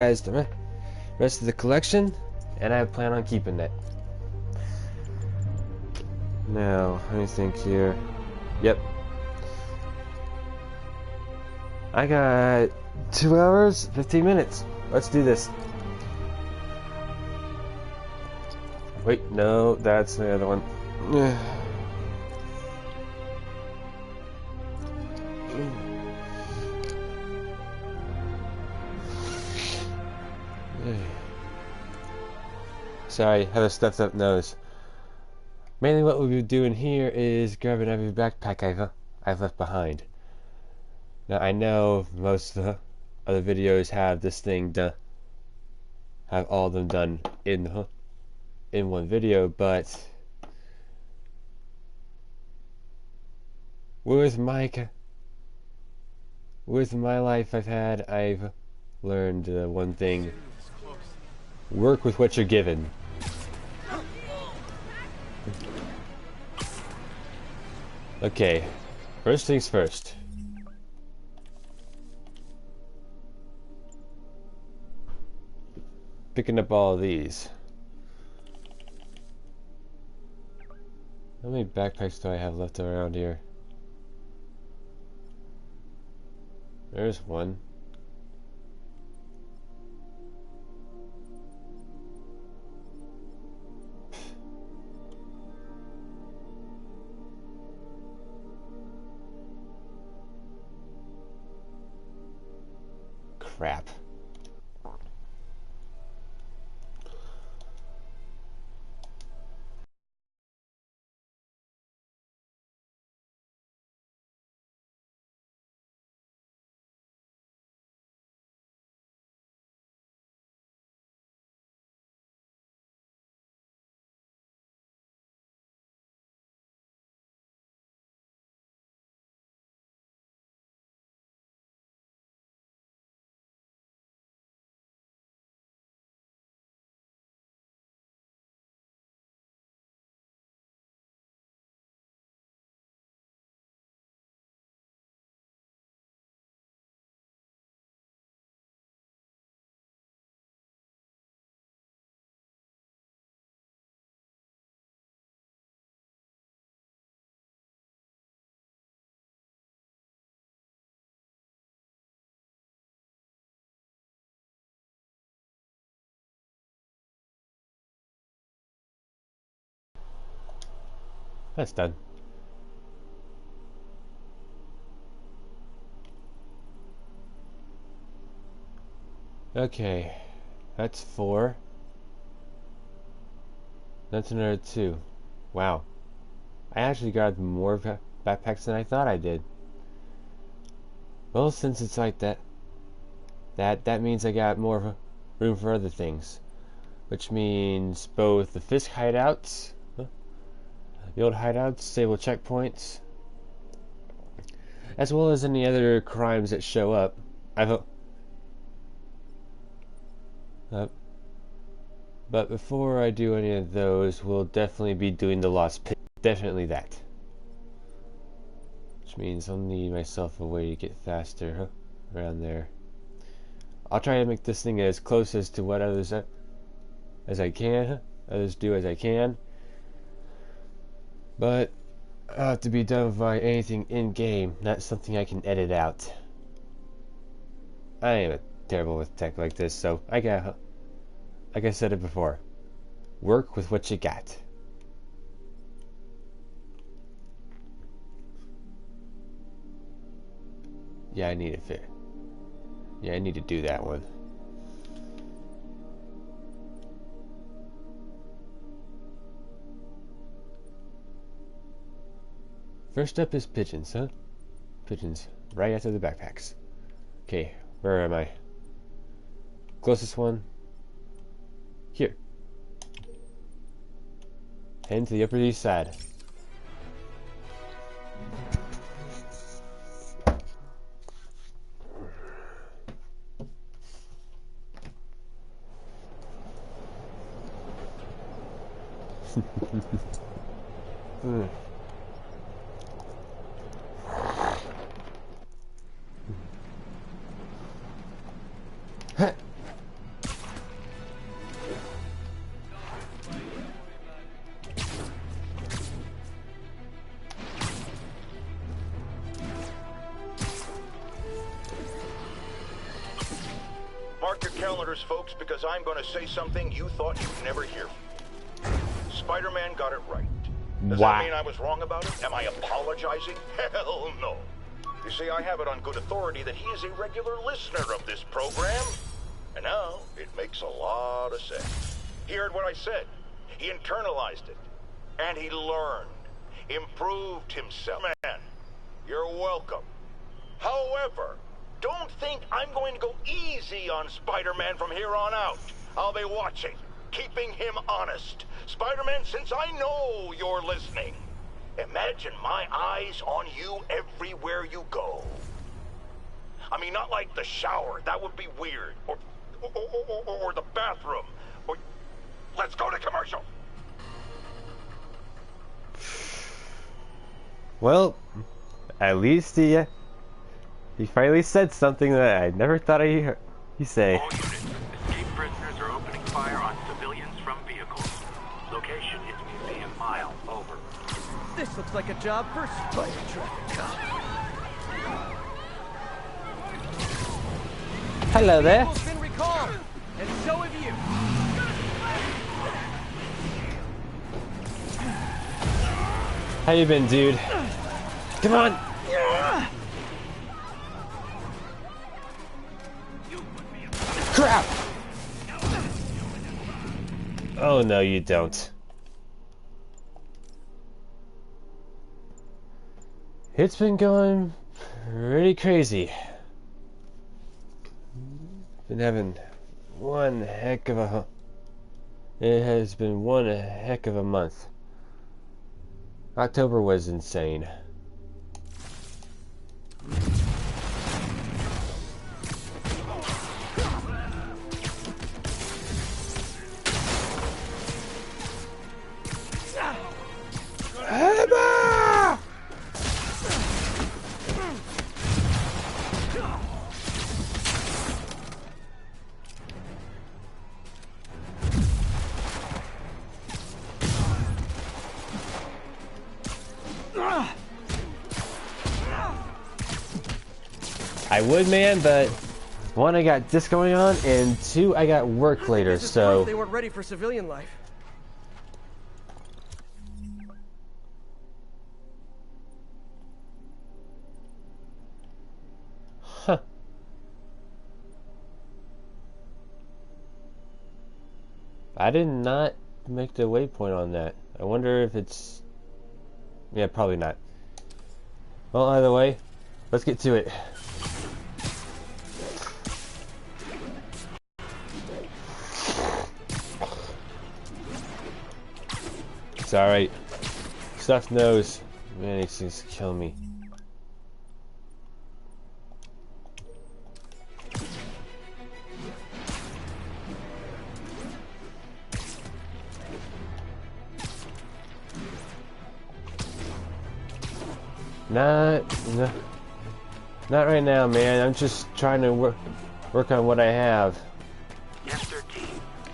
Guys, the rest of the collection, and I plan on keeping it. Now, let me think here. Yep. I got 2 hours, 15 minutes. Let's do this. Wait, no, that's the other one. Sorry, I have a stuffed up nose. Mainly what we'll be doing here is grabbing every backpack I've left behind. Now I know most of the other videos have this thing done, have all of them done in one video, but with my life I've learned one thing: work with what you're given. Okay, first things first. Picking up all of these. How many backpacks do I have left around here? There's one. Crap. That's done. Okay, that's 4. That's another 2. Wow. I actually got more backpacks than I thought I did. Well, since it's like that means I got more room for other things. Which means both the Fisk hideouts, the old hideouts, stable checkpoints, as well as any other crimes that show up. But before I do any of those, we'll definitely be doing the Lost Pit. Definitely that. Which means I'll need myself a way to get faster around there. I'll try to make this thing as close as to what others as I can. Others do as I can. But I'll have to be done by anything in game, not something I can edit out. I am terrible with tech like this, so like I said it before, work with what you got. Yeah, I need to fit. Yeah, I need to do that one. First up is pigeons, huh? Pigeons, right after the backpacks. Okay, where am I? Closest one. Here. Heading to the Upper East Side. Mark your calendars, folks, because I'm going to say something you thought you'd never hear. Spider-Man got it right. Does that mean I was wrong about it? Am I apologizing? Hell no. You see, I have it on good authority that he is a regular listener of this program. And now, it makes a lot of sense. He heard what I said. He internalized it. And he learned. Improved himself. Man, you're welcome. However, don't think I'm going to go easy on Spider-Man from here on out. I'll be watching, keeping him honest. Spider-Man, since I know you're listening, imagine my eyes on you everywhere you go. I mean, not like the shower. That would be weird. Or the bathroom. Or let's go to commercial. Well, at least he finally said something that I never thought I'd say. All units, escaped prisoners are opening fire on civilians from vehicles. Location is Museum Mile. Over. This looks like a job for Spider Traffic Cop. Hello there. Vehicle's been recalled, and so have you. How you been, dude? Come on. Crap! Oh no, you don't. It's been going pretty crazy. Been having one heck of a... It has been one heck of a month. October was insane. I would, man, but one, I got this going on, and two, I got work later, so... They weren't ready for civilian life. Huh. I did not make the waypoint on that. I wonder if it's... Yeah, probably not. Well, either way, let's get to it. It's alright. Stuff knows. Man, these things kill me. Not right now, man. I'm just trying to work on what I have. Yes, 13.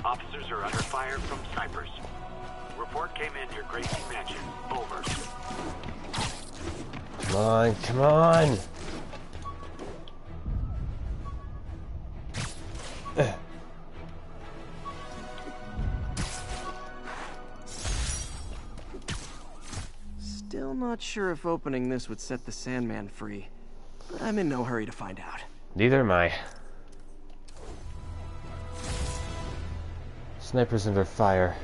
Officers are under fire from snipers. Report came in near Gracie Mansion. Over. Come on, come on! Still not sure if opening this would set the Sandman free, but I'm in no hurry to find out. Neither am I. Snipers under fire.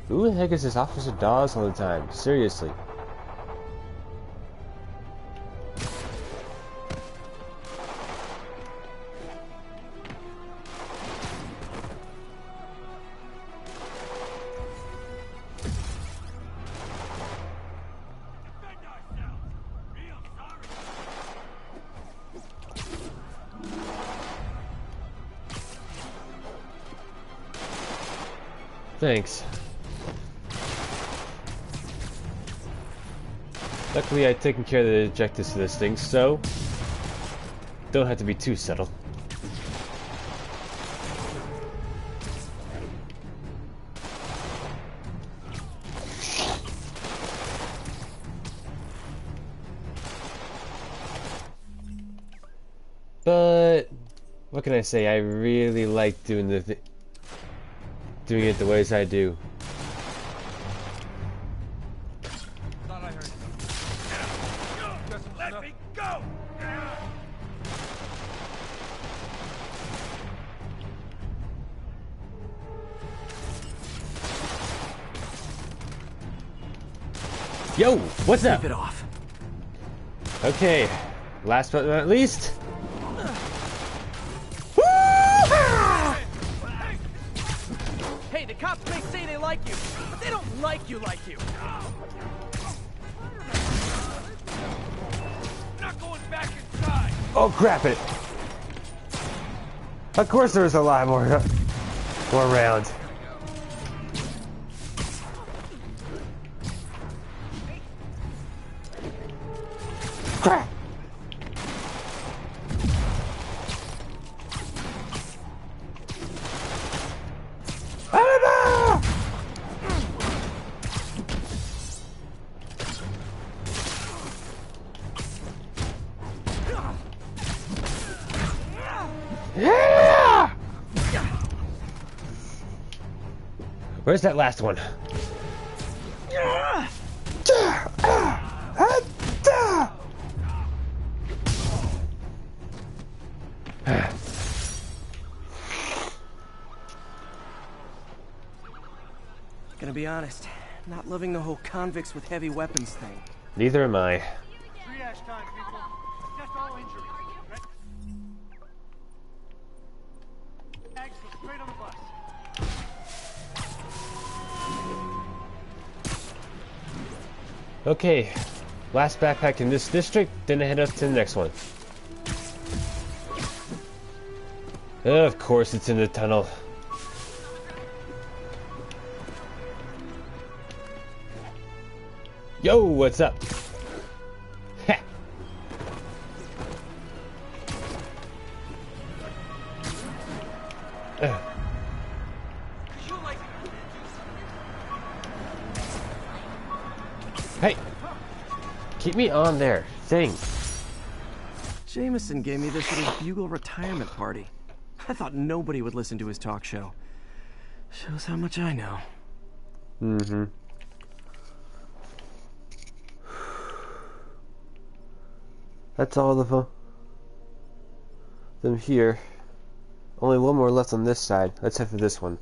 Who the heck is this Officer Dawes all the time? Seriously. Thanks. Luckily, I've taken care of the objectives for this thing, so don't have to be too subtle. But what can I say? I really like doing doing it the ways I do. Thought I heard you. Let me go! Yo, what's up? Keep it off. Okay, last but not least. Hey, the cops may say they like you, but they don't like you. Not going back inside! Oh crap it! Of course there's a lot more rounds. Crap! Yeah! Where's that last one? Gonna be honest, not loving the whole convicts with heavy weapons thing. Neither am I. Triage time, people. Test all injuries. Bags go straight on the bus. Okay, last backpack in this district, then head up to the next one. Of course it's in the tunnel. Yo, what's up? Ha! Hey! Keep me on there. Sing. Jameson gave me this at his Bugle retirement party. I thought nobody would listen to his talk show. Shows how much I know. Mm-hmm. That's all of them here. Only one more left on this side. Let's head for this one.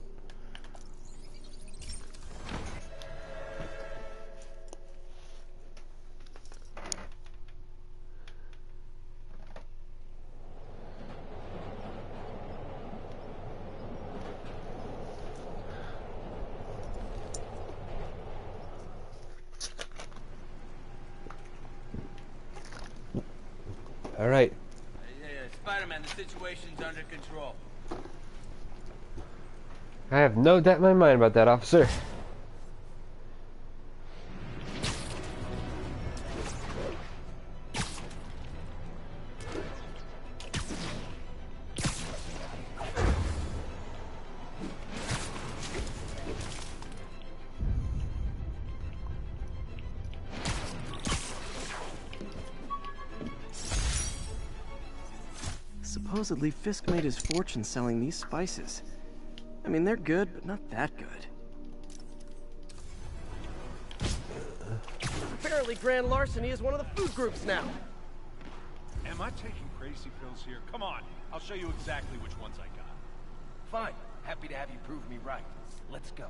All right. Spider-Man, the situation's under control. I have no doubt in my mind about that, officer. Supposedly, Fisk made his fortune selling these spices. I mean, they're good, but not that good. Apparently, grand larceny is one of the food groups now. Am I taking crazy pills here? Come on, I'll show you exactly which ones I got. Fine. Happy to have you prove me right. Let's go.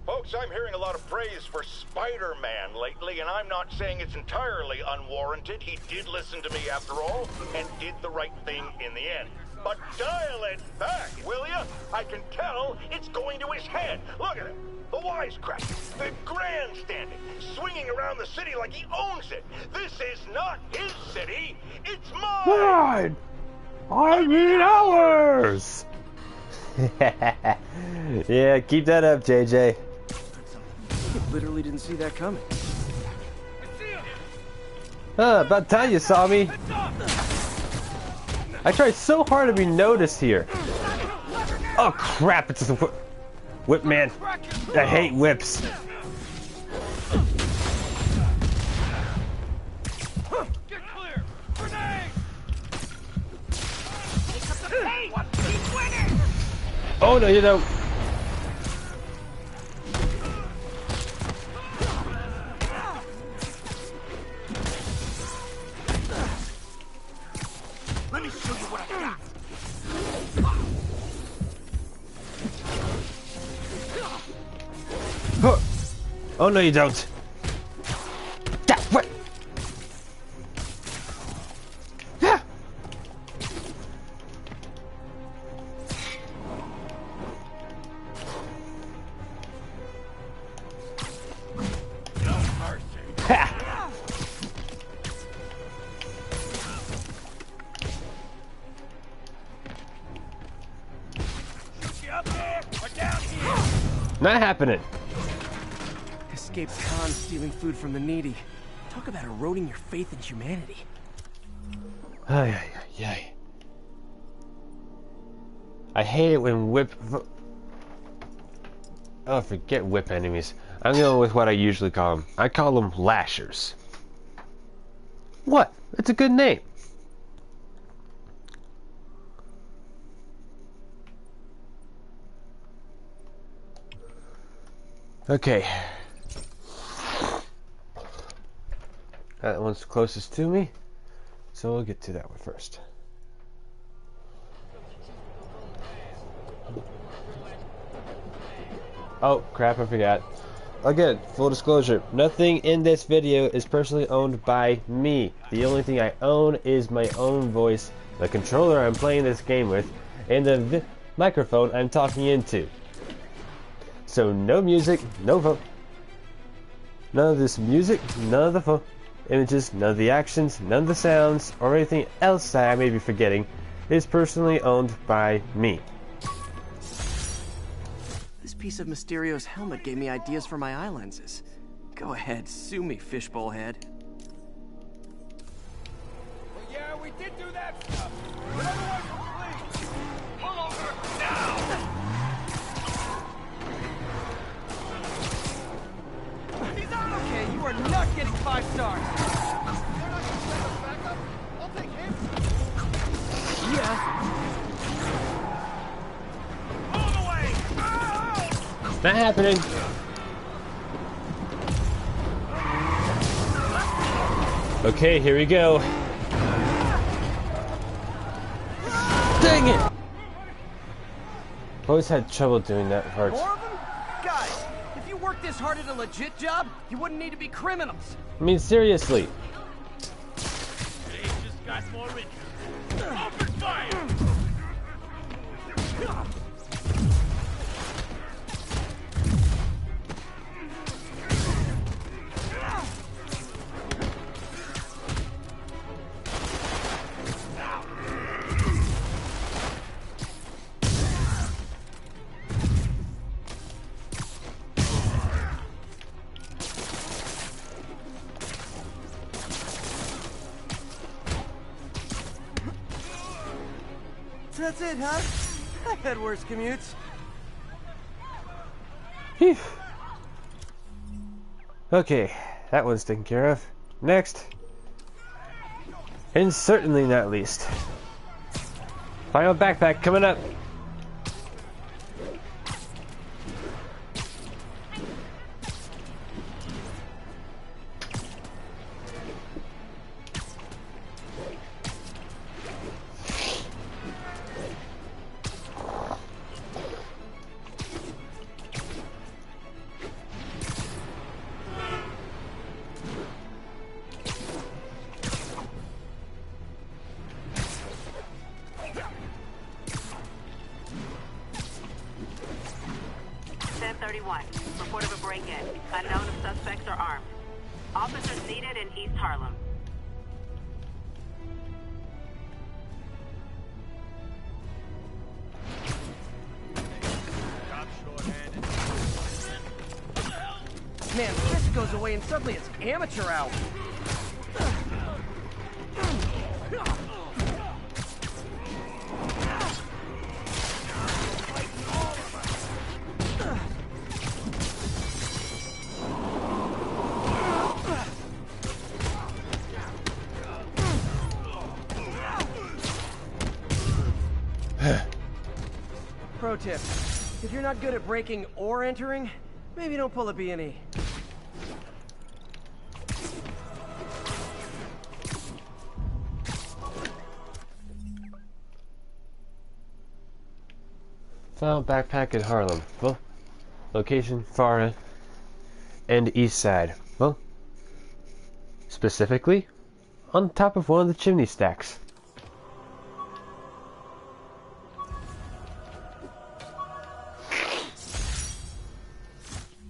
Folks, I'm hearing a lot of praise for Spider-Man lately, and I'm not saying it's entirely unwarranted. He did listen to me after all, and did the right thing in the end. But dial it back, will ya? I can tell it's going to his head. Look at him. The wisecracking, the grandstanding, swinging around the city like he owns it. This is not his city, it's mine! Mine! I mean ours! Yeah, keep that up, JJ. Literally didn't see that coming. About time you saw me. I tried so hard to be noticed here. Oh crap, it's the whip man. I hate whips. Oh no, you don't. Let me show you what I got. Huh. Oh no, you don't. Yeah, what? Yeah. No mercy. Ha. You up there or down here? Not happening. Escaped Khan stealing food from the needy. Talk about eroding your faith in humanity. Ay, ay, ay, ay. I hate it when whip. Oh, forget whip enemies. I'm going with what I usually call them. I call them lashers. What? It's a good name. Okay. That one's closest to me, so we'll get to that one first. Oh, crap, I forgot. Again, full disclosure, nothing in this video is personally owned by me. The only thing I own is my own voice, the controller I'm playing this game with, and the microphone I'm talking into. So no music, no none of this music, none of the images, none of the actions, none of the sounds, or anything else that I may be forgetting is personally owned by me. This piece of Mysterio's helmet gave me ideas for my eye lenses. Go ahead, sue me, fishbowl head. Well, yeah, we did do that stuff. But otherwise, please, pull over now. He's on. Okay, you are not getting 5 stars. I'll take him. Yeah. All the way. Oh! Not happening. Okay, here we go. Dang it! Always had trouble doing that part. More of them? Guys, if you worked this hard at a legit job, you wouldn't need to be criminals. I mean, seriously. They just got more in you. Open fire! That's it, huh? I've had worse commutes. Phew. Okay, that one's taken care of. Next. And certainly not least. Final backpack coming up. Report of a break-in. Unknown if suspects are armed. Officers needed in East Harlem. Man, this goes away and suddenly it's amateur hour. Pro tip. If you're not good at breaking or entering, maybe don't pull a B&E. Found backpack in Harlem. Well, location far end east side. Well, specifically on top of one of the chimney stacks.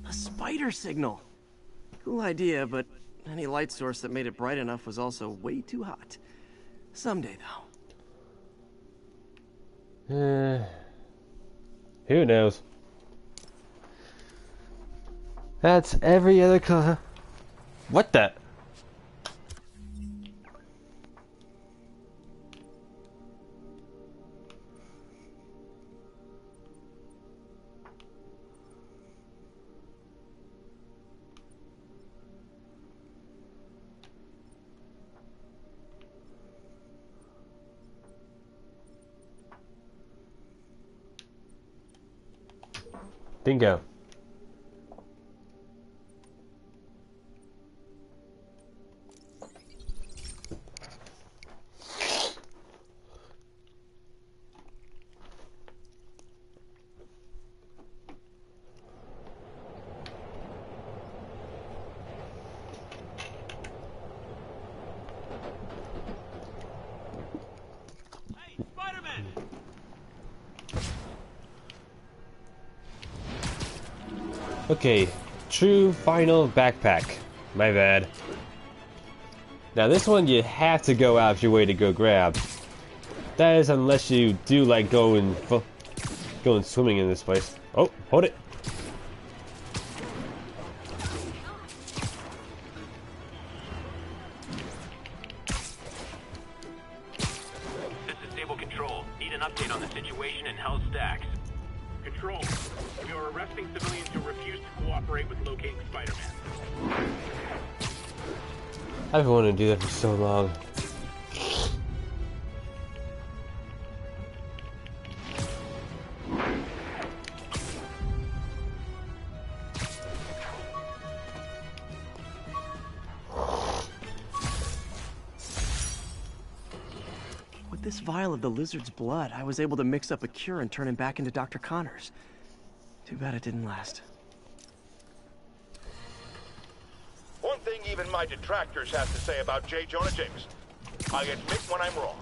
A spider signal. Cool idea, but any light source that made it bright enough was also way too hot. Someday, though. Who knows? That's every other color. What the? Bingo. Hey, Spider-Man! Okay, true final backpack. My bad. Now this one you have to go out of your way to go grab. That is unless you do like going swimming in this place. Oh, hold it. This is Stable Control. Need an update on the situation in Hell's Stacks. Control, we are arresting civilians who refuse to cooperate with locating Spider-Man. I've wanted to do that for so long. With this vial of the lizard's blood, I was able to mix up a cure and turn him back into Dr. Connors. Too bad it didn't last. One thing even my detractors have to say about J. Jonah Jameson. I admit when I'm wrong.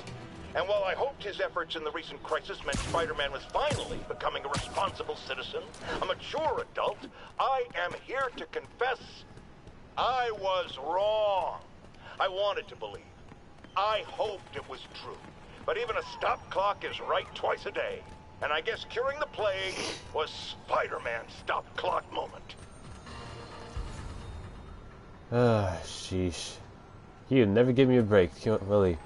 And while I hoped his efforts in the recent crisis meant Spider-Man was finally becoming a responsible citizen, a mature adult, I am here to confess I was wrong. I wanted to believe. I hoped it was true. But even a stop clock is right twice a day. And I guess curing the plague was Spider-Man's stop clock moment. Ah, sheesh. He'll never give me a break, will he?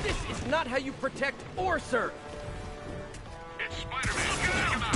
This is not how you protect or serve. It's Spider-Man. Take him out.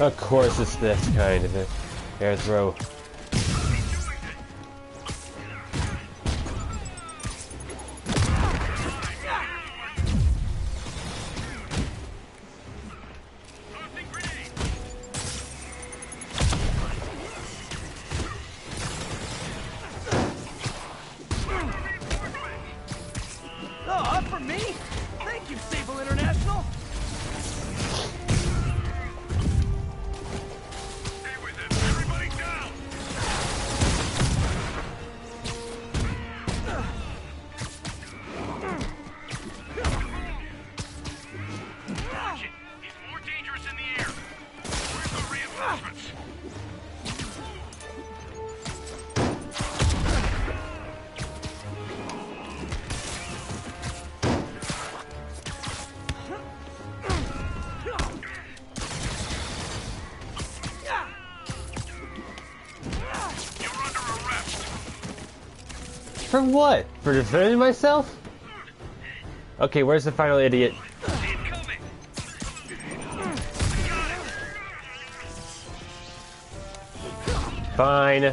Of course it's this kind of air throw. Oh, up for me? Thank you, Sable International. Stay with him. Everybody down. For what? For defending myself? Okay, where's the final idiot? Fine.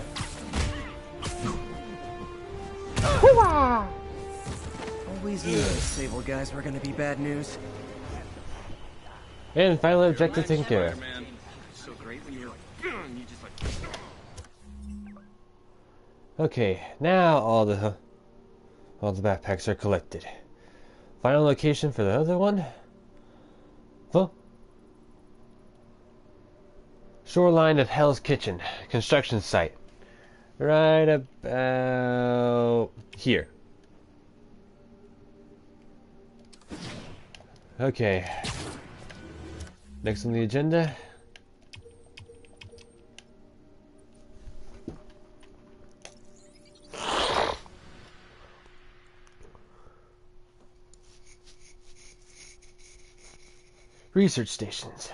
Always knew those Sable guys were gonna be bad news. And final objective taken care of. So great when you're like, you just like. Okay, now all the backpacks are collected. Final location for the other one? The shoreline of Hell's Kitchen construction site. Right about here. Okay. Next on the agenda. Research stations.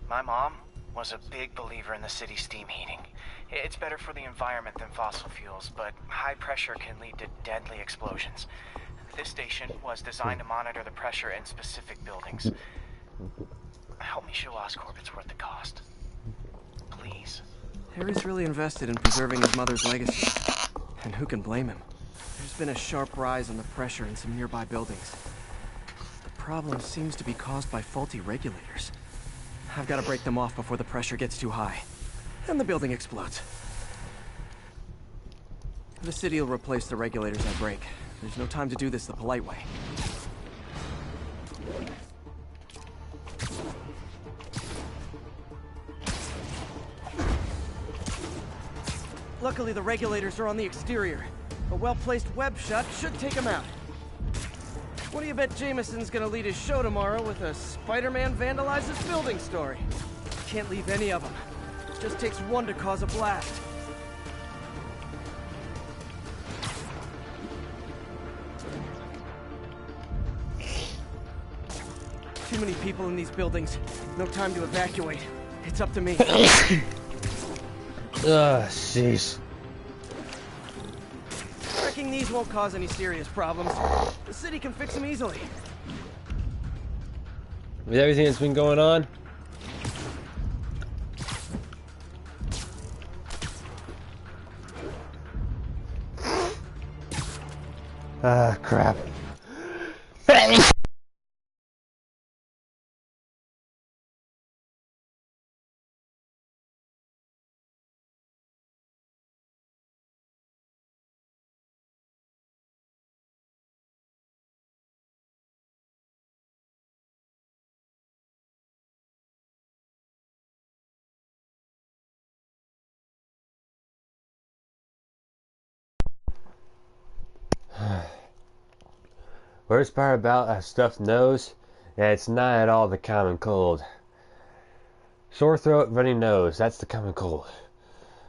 My mom was a big believer in the city's steam heating. It's better for the environment than fossil fuels, but high pressure can lead to deadly explosions. This station was designed to monitor the pressure in specific buildings. Help me show Oscorp it's worth the cost. Please. Harry's really invested in preserving his mother's legacy. And who can blame him? There's been a sharp rise in the pressure in some nearby buildings. The problem seems to be caused by faulty regulators. I've got to break them off before the pressure gets too high. And the building explodes. The city will replace the regulators I break. There's no time to do this the polite way. Luckily, the regulators are on the exterior. A well-placed web shot should take them out. What do you bet Jameson's gonna lead his show tomorrow with a Spider-Man vandalizes building story? Can't leave any of them. Just takes one to cause a blast. Too many people in these buildings. No time to evacuate. It's up to me. Jeez. Wrecking these won't cause any serious problems. The city can fix them easily. With everything that's been going on? Ah, crap. Worst part about a stuffed nose, that it's not at all the common cold. Sore throat, runny nose, that's the common cold.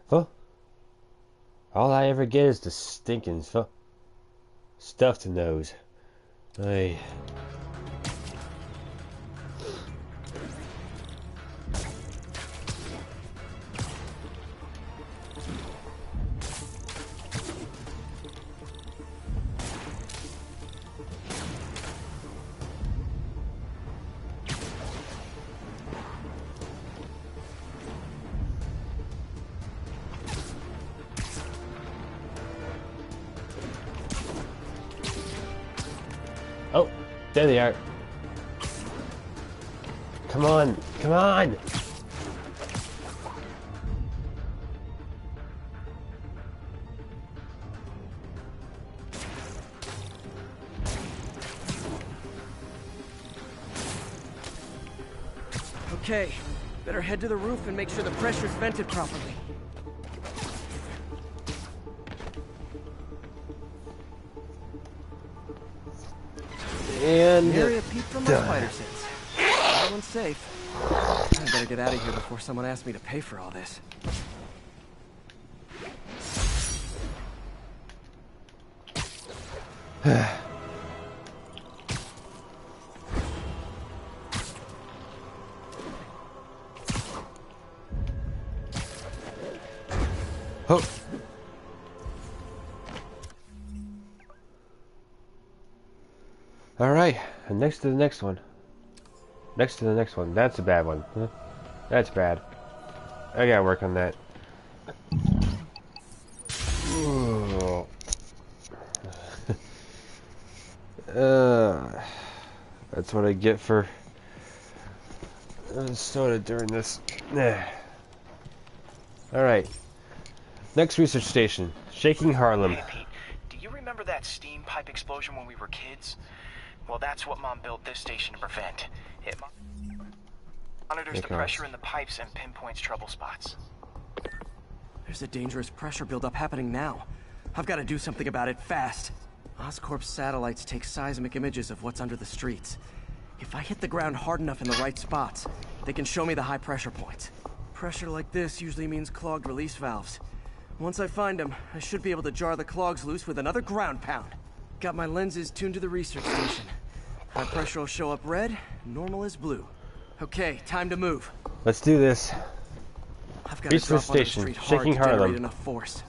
Huh? All I ever get is the stinking stuffed nose. Ay. Oh, there they are. Come on, come on! Okay, better head to the roof and make sure the pressure's vented properly. And Nary a peep from my spider sense. Everyone's safe. I better get out of here before someone asks me to pay for all this. Oh. All right, and next to the next one. Next to the next one. That's a bad one. Huh? That's bad. I gotta work on that. Ooh. That's what I get for soda during this. Alright. Next research station. Shaking Harlem. Hey, Pete, do you remember that steam pipe explosion when we were kids? Well, that's what Mom built this station to prevent. It monitors the pressure in the pipes and pinpoints trouble spots. There's a dangerous pressure buildup happening now. I've got to do something about it fast. Oscorp's satellites take seismic images of what's under the streets. If I hit the ground hard enough in the right spots, they can show me the high pressure points. Pressure like this usually means clogged release valves. Once I find them, I should be able to jar the clogs loose with another ground pound. Got my lenses tuned to the research station. High pressure will show up red, normal is blue. Okay, time to move. Let's do this. I've got to drop onto the street hard Shaking to Harlem. generate enough force.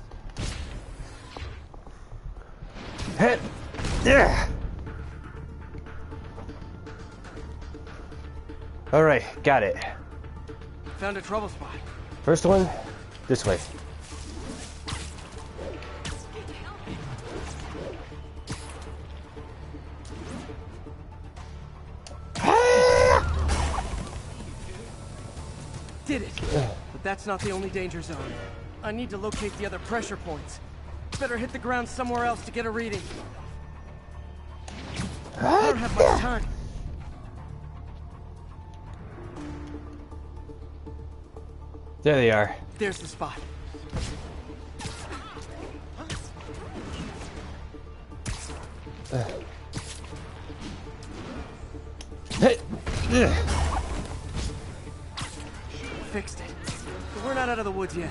Hit! Yeah! Alright, got it. Found a trouble spot. First one, this way. Did it! But that's not the only danger zone. I need to locate the other pressure points. Better hit the ground somewhere else to get a reading. I don't have much time. There they are. There's the spot. Hit! Fixed it. But we're not out of the woods yet.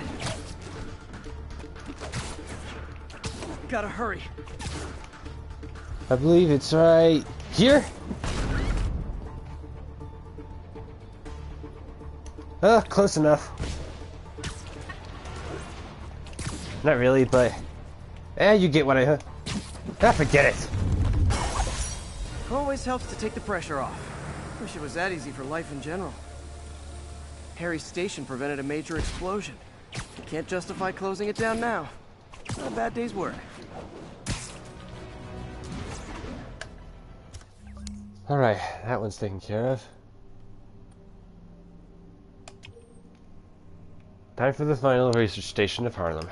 Gotta hurry. I believe it's right here. Close enough. Not really, but you get what I forget it. Always helps to take the pressure off. Wish it was that easy for life in general. Harry's station prevented a major explosion. Can't justify closing it down now. Not a bad day's work. Alright, that one's taken care of. Time for the final research station of Harlem.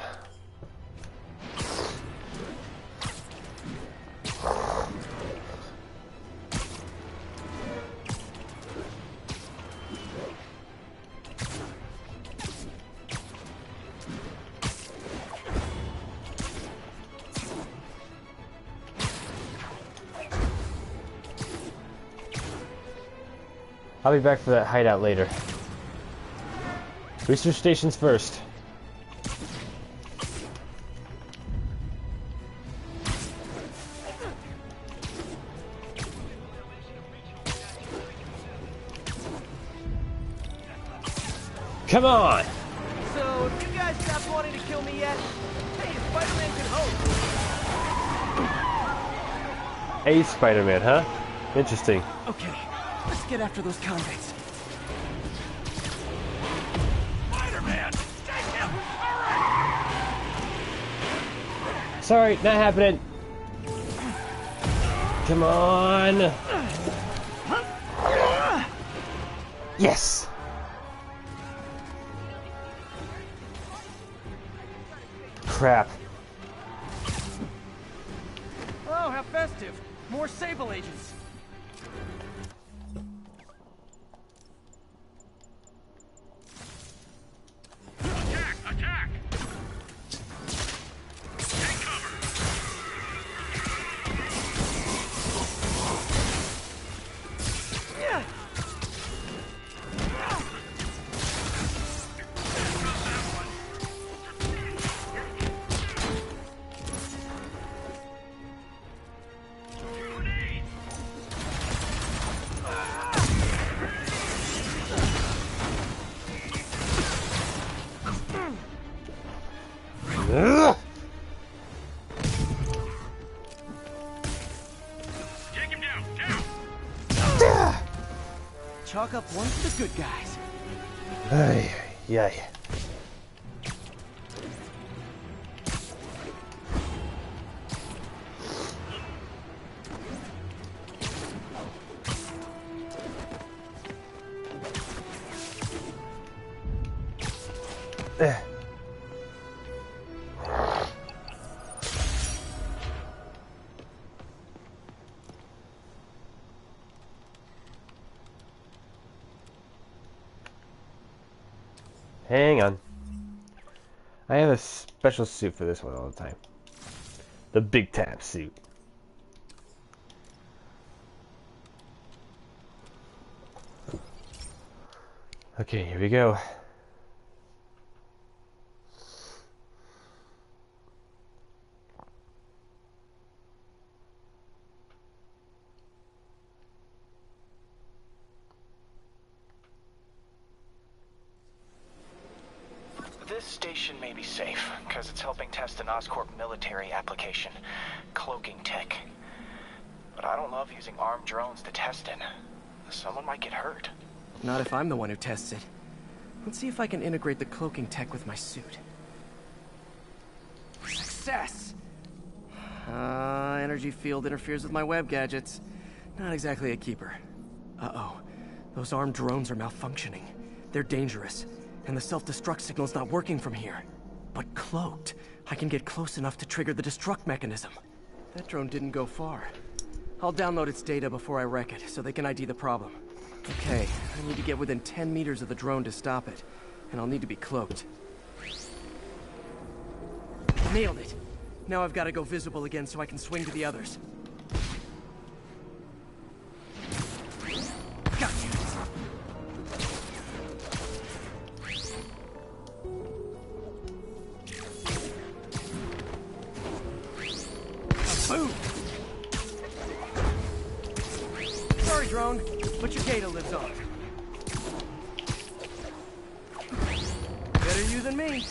I'll be back for that hideout later. Research stations first. Come on! So, if you guys stopped wanting to kill me yet, hey, Spider-Man can hope. A Spider-Man, huh? Interesting. Okay, let's get after those convicts. Spider-Man! Take him! Hurry! Sorry, not happening. Come on. Yes. Crap. Oh, how festive. More Sable agents. Attack! Attack! Take cover! chalk up one for the good guys. Ay, yay. Hang on. I have a special suit for this one all the time. The big tap suit. Okay, here we go. This station may be safe, because it's helping test an Oscorp military application, cloaking tech. But I don't love using armed drones to test it. Someone might get hurt. Not if I'm the one who tests it. Let's see if I can integrate the cloaking tech with my suit. Success! Energy field interferes with my web gadgets. Not exactly a keeper. Uh-oh. Those armed drones are malfunctioning. They're dangerous. And the self-destruct signal's not working from here. But cloaked, I can get close enough to trigger the destruct mechanism. That drone didn't go far. I'll download its data before I wreck it, so they can ID the problem. Okay, I need to get within 10 meters of the drone to stop it. And I'll need to be cloaked. Nailed it! Now I've got to go visible again so I can swing to the others. Gotcha! Boom! Sorry, drone, but your data lives on. Better you than me.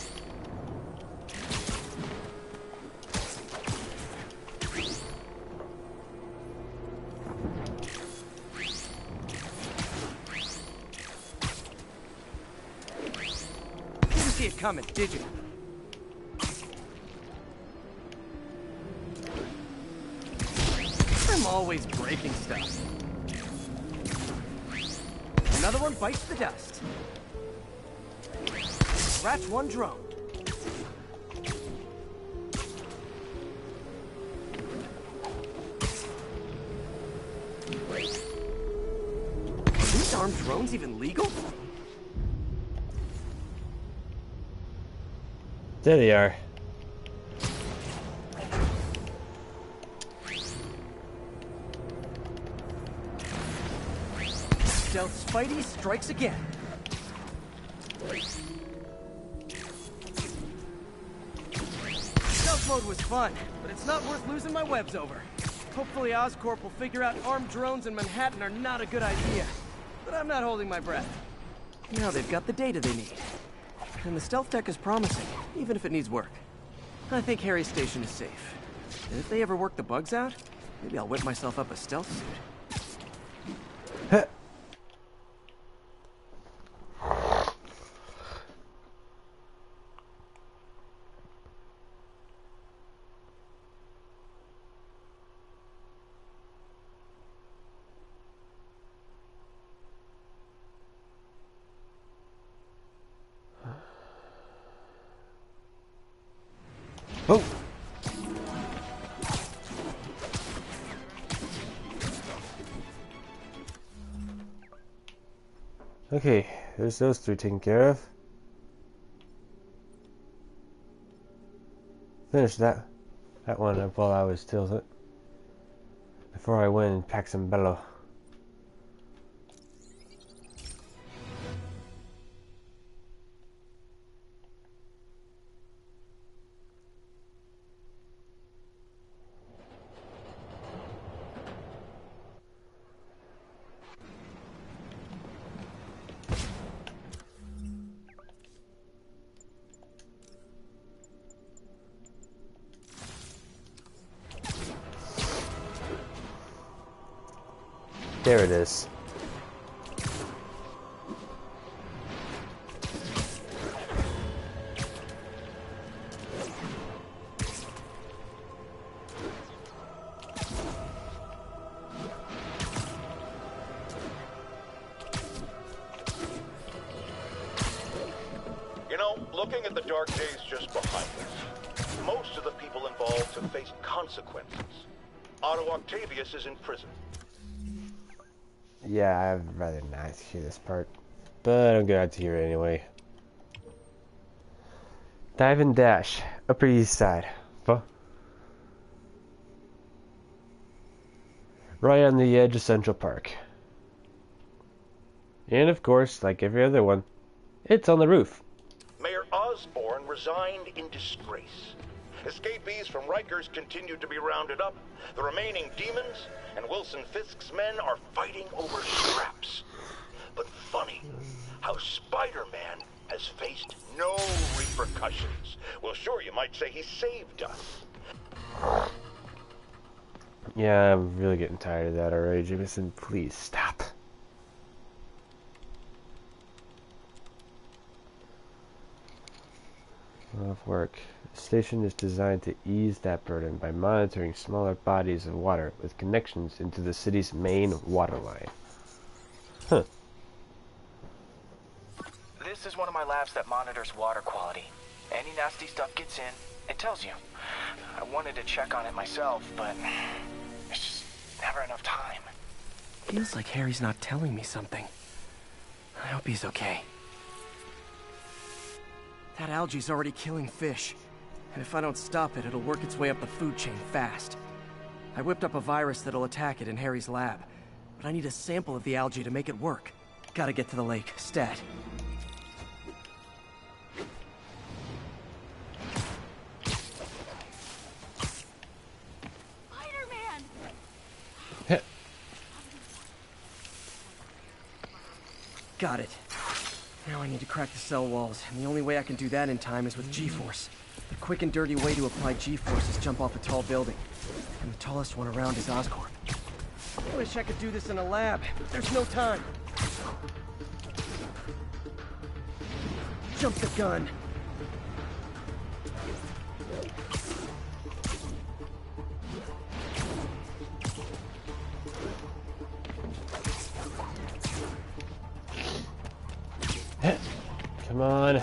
Didn't see it coming, did you? I'm always breaking stuff. Another one bites the dust. Scratch one drone. Are these armed drones even legal? There they are. Stealth Spidey strikes again. Stealth mode was fun, but it's not worth losing my webs over. Hopefully Oscorp will figure out armed drones in Manhattan are not a good idea. But I'm not holding my breath. Now they've got the data they need. And the stealth tech is promising, even if it needs work. I think Harry's station is safe. And if they ever work the bugs out, maybe I'll whip myself up a stealth suit. Oh! Okay, there's those three taken care of. Finish that one up while I was tilted. Before I went and pack some bellow. There it is. dark days just behind us. Most of the people involved have faced consequences. Otto Octavius is in prison. Yeah, I'd rather not hear this part, but I'm glad to hear it anyway. Dive and Dash, Upper East Side. Huh? Right on the edge of Central Park. And of course, like every other one, it's on the roof. Mayor Osborne resigned in disgrace. Escapees from Rikers continue to be rounded up. The remaining demons and Wilson Fisk's men are fighting over scraps. But funny how Spider-Man has faced no repercussions. Well, sure, you might say he saved us. Yeah, I'm really getting tired of that already, Jameson. Please stop. Of work. The station is designed to ease that burden by monitoring smaller bodies of water with connections into the city's main water line. Huh. This is one of my labs that monitors water quality. Any nasty stuff gets in, it tells you. I wanted to check on it myself, but there's just never enough time. Feels like Harry's not telling me something. I hope he's okay. That algae's already killing fish. And if I don't stop it, it'll work its way up the food chain fast. I whipped up a virus that'll attack it in Harry's lab. But I need a sample of the algae to make it work. Gotta get to the lake, stat. Spider-Man! Got it. Now I need to crack the cell walls, and the only way I can do that in time is with G-Force. The quick and dirty way to apply G-Force is jump off a tall building. And the tallest one around is Oscorp. I wish I could do this in a lab, but there's no time. Jump the gun. Come on.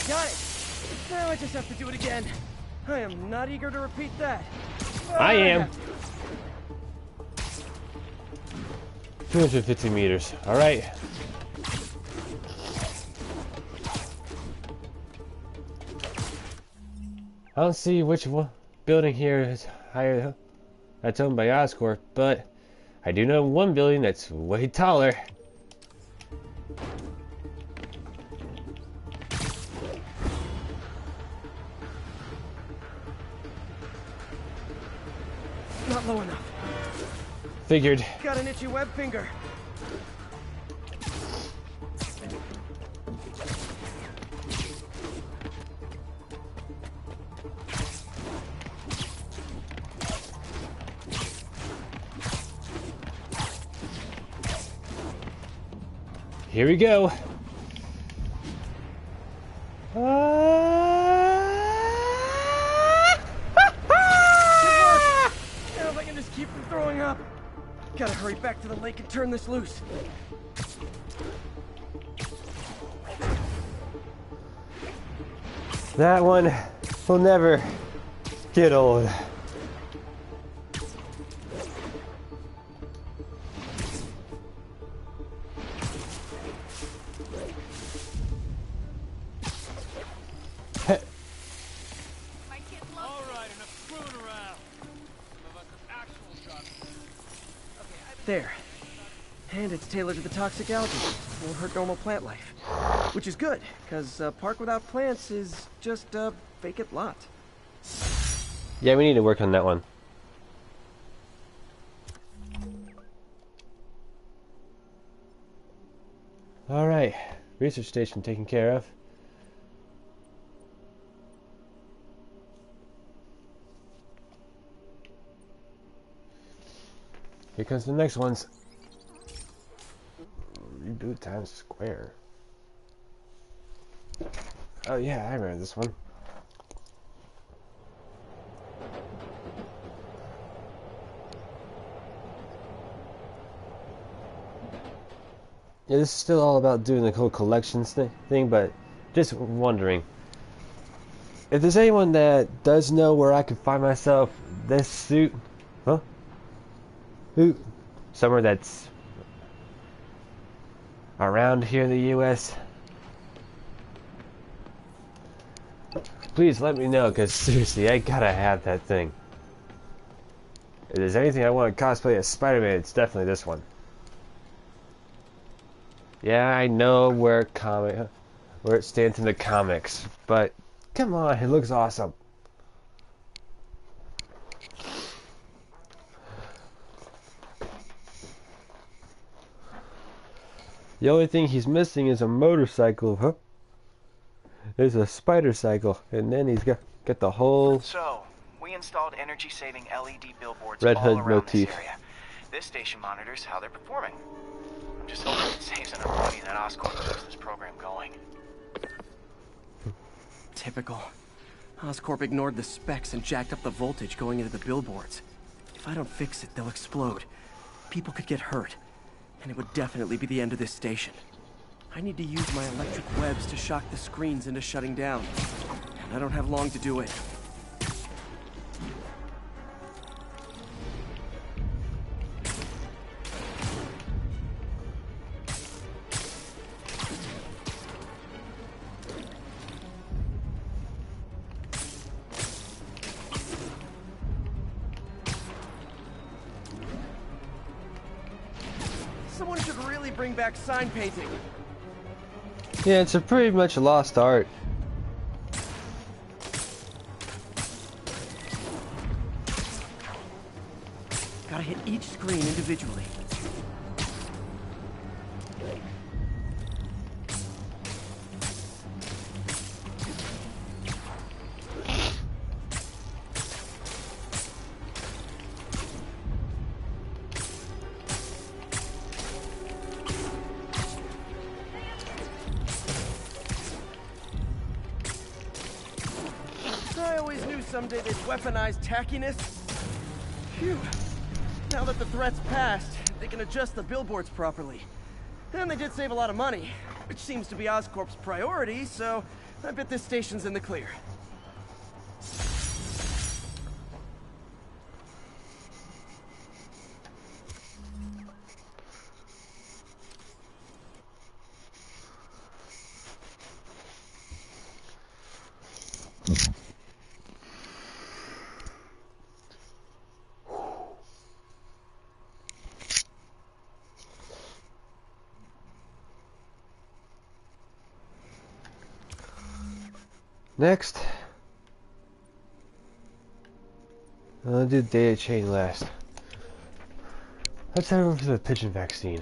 Got it! Now I just have to do it again. I am not eager to repeat that. I am. 250 meters. All right. I don't see which one building here is higher. That's owned by Oscorp, but I do know one building that's way taller. Not low enough. Figured. Got an itchy web finger. Here we go. Now if I can just keep from throwing up. Gotta hurry back to the lake and turn this loose. That one will never get old. There. And it's tailored to the toxic algae. Won't hurt normal plant life. Which is good, because a park without plants is just a vacant lot. Yeah, we need to work on that one. Alright, research station taken care of. Here comes the next ones. Reboot Times Square. Oh yeah, I remember this one. Yeah, this is still all about doing the whole collections thing, but just wondering if there's anyone that does know where I could find myself this suit, huh? Who? Somewhere that's around here in the U.S. Please let me know, because seriously, I gotta have that thing. If there's anything I want to cosplay as Spider-Man, it's definitely this one. Yeah, I know where it stands in the comics, but come on, it looks awesome. The only thing he's missing is a motorcycle, huh? There's a spider cycle, and then he's got the whole So, we installed energy-saving LED billboards Red all Hood around motif. this area. This station monitors how they're performing. I'm just hoping it saves enough money that Oscorp keeps this program going. Typical. Oscorp ignored the specs and jacked up the voltage going into the billboards. If I don't fix it, they'll explode. People could get hurt. And it would definitely be the end of this station. I need to use my electric webs to shock the screens into shutting down. And I don't have long to do it. Someone should really bring back sign painting. Yeah, it's a pretty much lost art. Gotta hit each screen individually. I always knew someday they'd weaponize tackiness. Phew. Now that the threat's passed, they can adjust the billboards properly. And they did save a lot of money, which seems to be Oscorp's priority, so I bet this station's in the clear. Next, I'll do data chain last. Let's head over to the pigeon vaccine.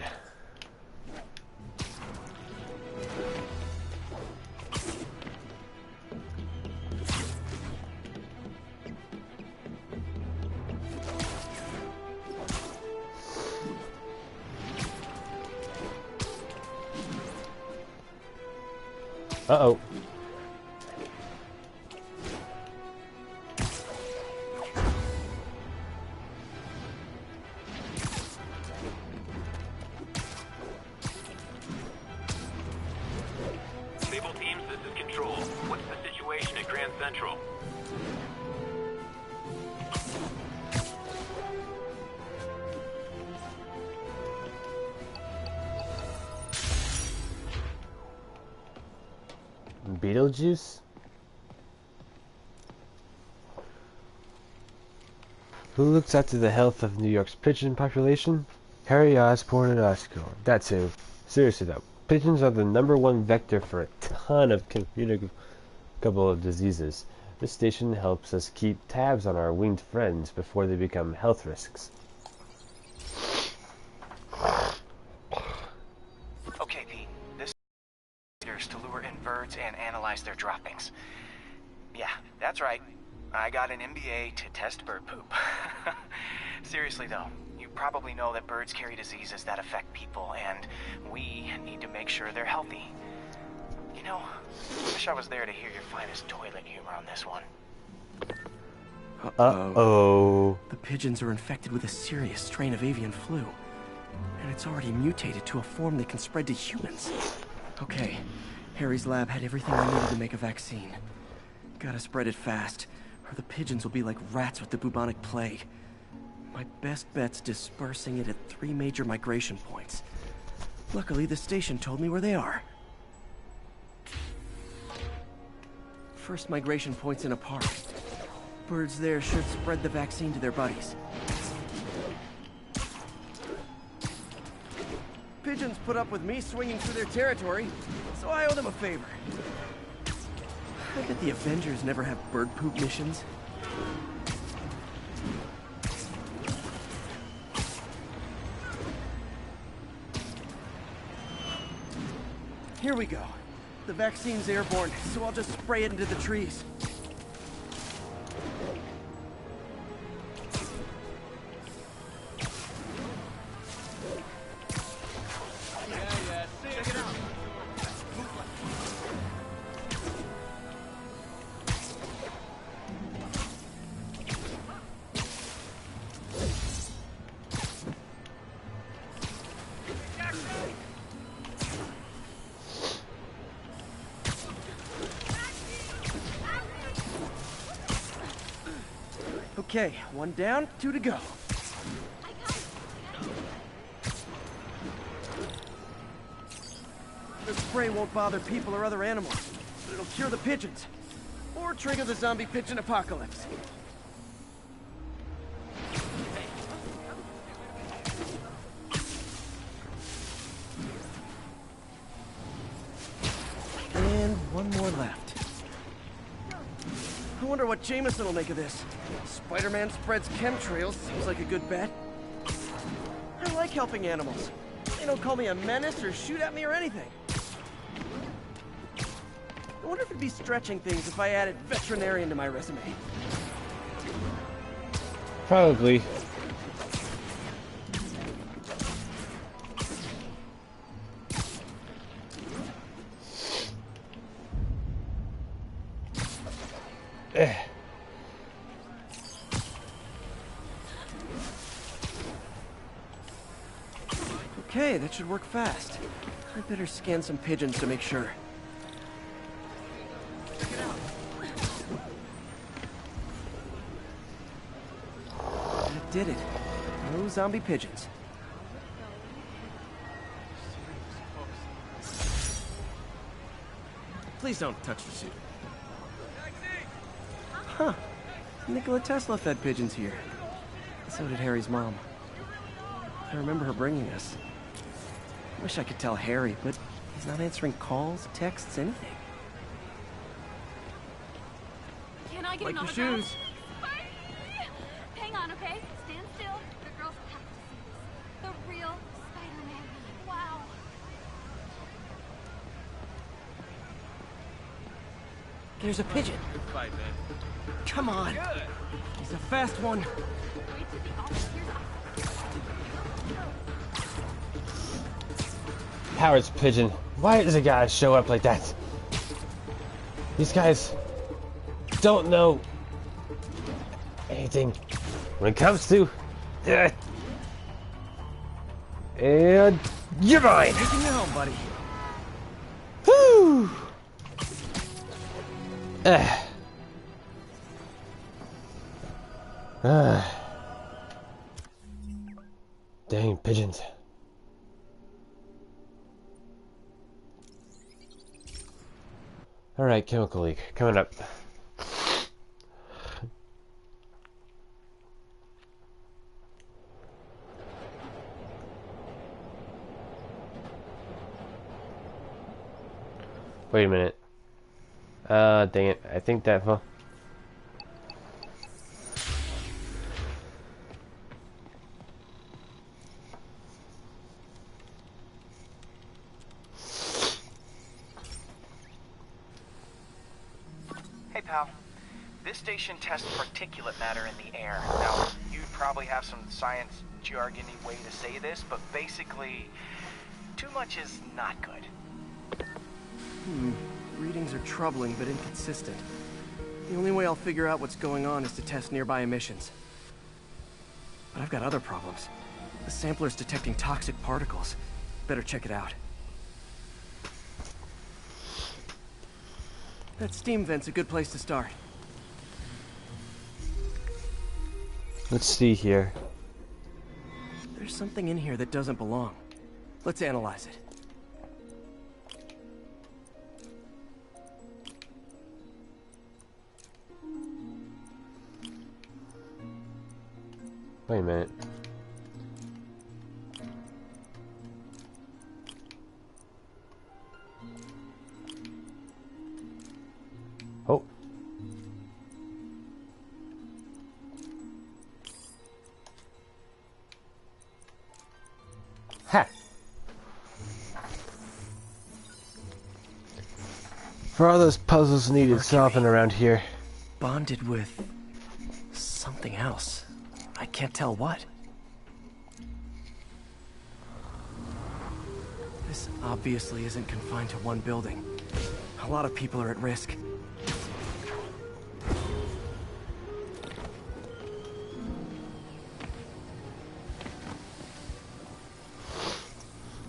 Uh-oh. Sable teams, this is Control. What's the situation at Grand Central? Beetlejuice? Who looks after the health of New York's pigeon population? Harry Osborn and Oscorp. That's who. Seriously though, pigeons are the #1 vector for a ton of communicable diseases. This station helps us keep tabs on our winged friends before they become health risks. Okay, Pete. This is to lure in birds and analyze their droppings. Yeah, that's right. I got an MBA to test bird poop. Seriously though, you probably know that birds carry diseases that affect people, and we need to make sure they're healthy. You know, I wish I was there to hear your finest toilet humor on this one. Uh-oh. The pigeons are infected with a serious strain of avian flu. And it's already mutated to a form that can spread to humans. Okay, Harry's lab had everything I needed to make a vaccine. Gotta spread it fast, or the pigeons will be like rats with the bubonic plague. My best bet's dispersing it at 3 major migration points. Luckily, the station told me where they are. First migration point's in a park. Birds there should spread the vaccine to their buddies. Pigeons put up with me swinging through their territory, so I owe them a favor. I bet the Avengers never have bird poop missions. Here we go. The vaccine's airborne, so I'll just spray it into the trees. Okay, 1 down, 2 to go. The spray won't bother people or other animals, but it'll cure the pigeons. Or trigger the zombie pigeon apocalypse. And 1 more left. I wonder what Jameson will make of this. Spider-Man spreads chemtrails, seems like a good bet. I like helping animals. They don't call me a menace or shoot at me or anything. I wonder if it'd be stretching things if I added veterinarian to my resume. Probably. Okay, that should work fast. I better scan some pigeons to make sure. That did it. No zombie pigeons. Please don't touch the suit. Huh. Nikola Tesla fed pigeons here. So did Harry's mom. I remember her bringing us. Wish I could tell Harry, but he's not answering calls, texts, anything. Can I get Like an your autograph? shoes. Hang on, okay? Stand still. The girls have to see this. The real Spider-Man. Wow. There's a pigeon. Good fight, man. Come on. Good. He's a fast one. Wait till the officer's Howard's pigeon. Why does a guy show up like that? These guys don't know anything when it comes to and you're mine. Taking you home, buddy. Woo! Dang pigeons. Alright, chemical leak. Coming up. Wait a minute. Dang it. I think that... Huh? Hey, pal. This station tests particulate matter in the air. Now, you'd probably have some science jargony way to say this, but basically, too much is not good. Readings are troubling but inconsistent. The only way I'll figure out what's going on is to test nearby emissions. But I've got other problems. The sampler's detecting toxic particles. Better check it out. That steam vent's a good place to start. Let's see here. There's something in here that doesn't belong. Let's analyze it. Wait a minute. Oh. Ha! For all those puzzles needed solving around here. Bonded with something else. I can't tell what. This obviously isn't confined to one building. A lot of people are at risk.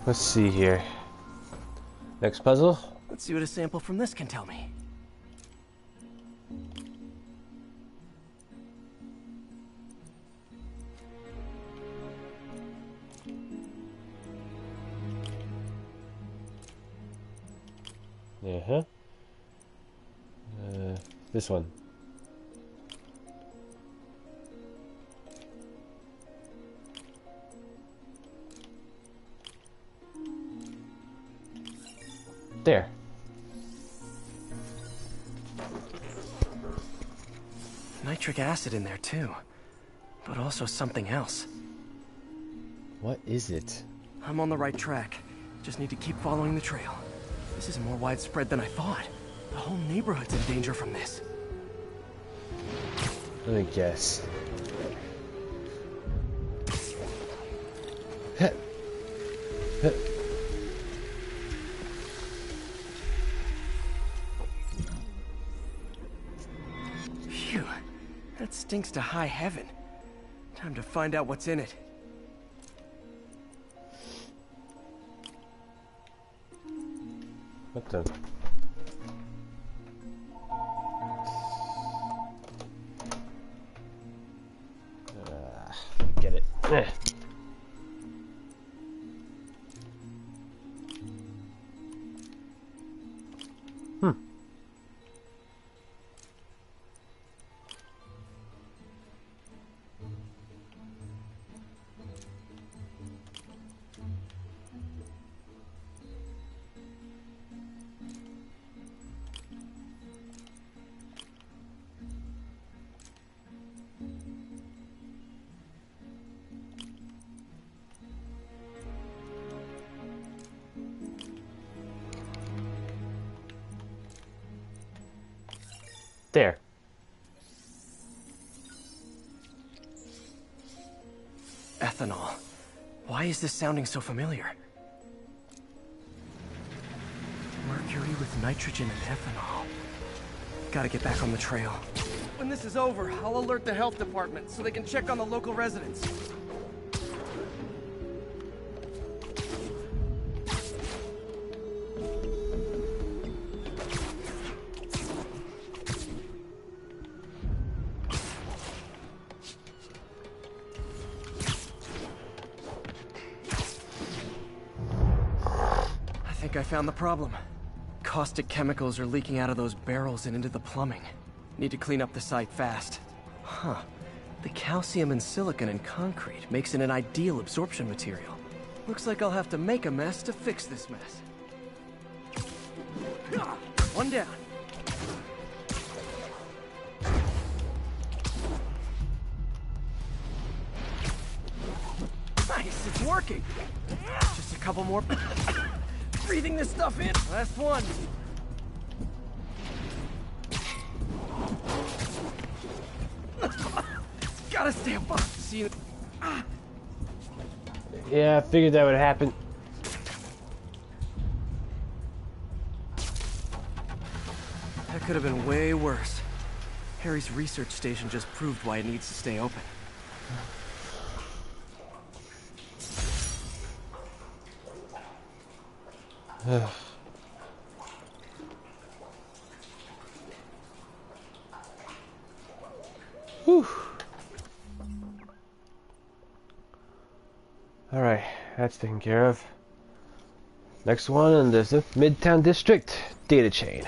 Let's see here. Next puzzle? Let's see what a sample from this can tell me. Uh-huh. This one. There. Nitric acid in there too, but also something else. What is it? I'm on the right track. Just need to keep following the trail. This is more widespread than I thought. The whole neighborhood's in danger from this. Let me guess. Heh. Heh. Phew, that stinks to high heaven. Time to find out what's in it. What the? Get it. There. Ethanol. Why is this sounding so familiar? Mercury with nitrogen and ethanol. Gotta get back on the trail. When this is over, I'll alert the health department so they can check on the local residents. I found the problem. Caustic chemicals are leaking out of those barrels and into the plumbing. Need to clean up the site fast. Huh. The calcium and silicon in concrete makes it an ideal absorption material. Looks like I'll have to make a mess to fix this mess. One down. Nice, it's working. Just a couple more. Breathing this stuff in. Last one. Gotta stay above. See you. Yeah, I figured that would happen. That could have been way worse. Harry's research station just proved why it needs to stay open. Whew. Alright, that's taken care of. Next one, and there's the Midtown District data chain.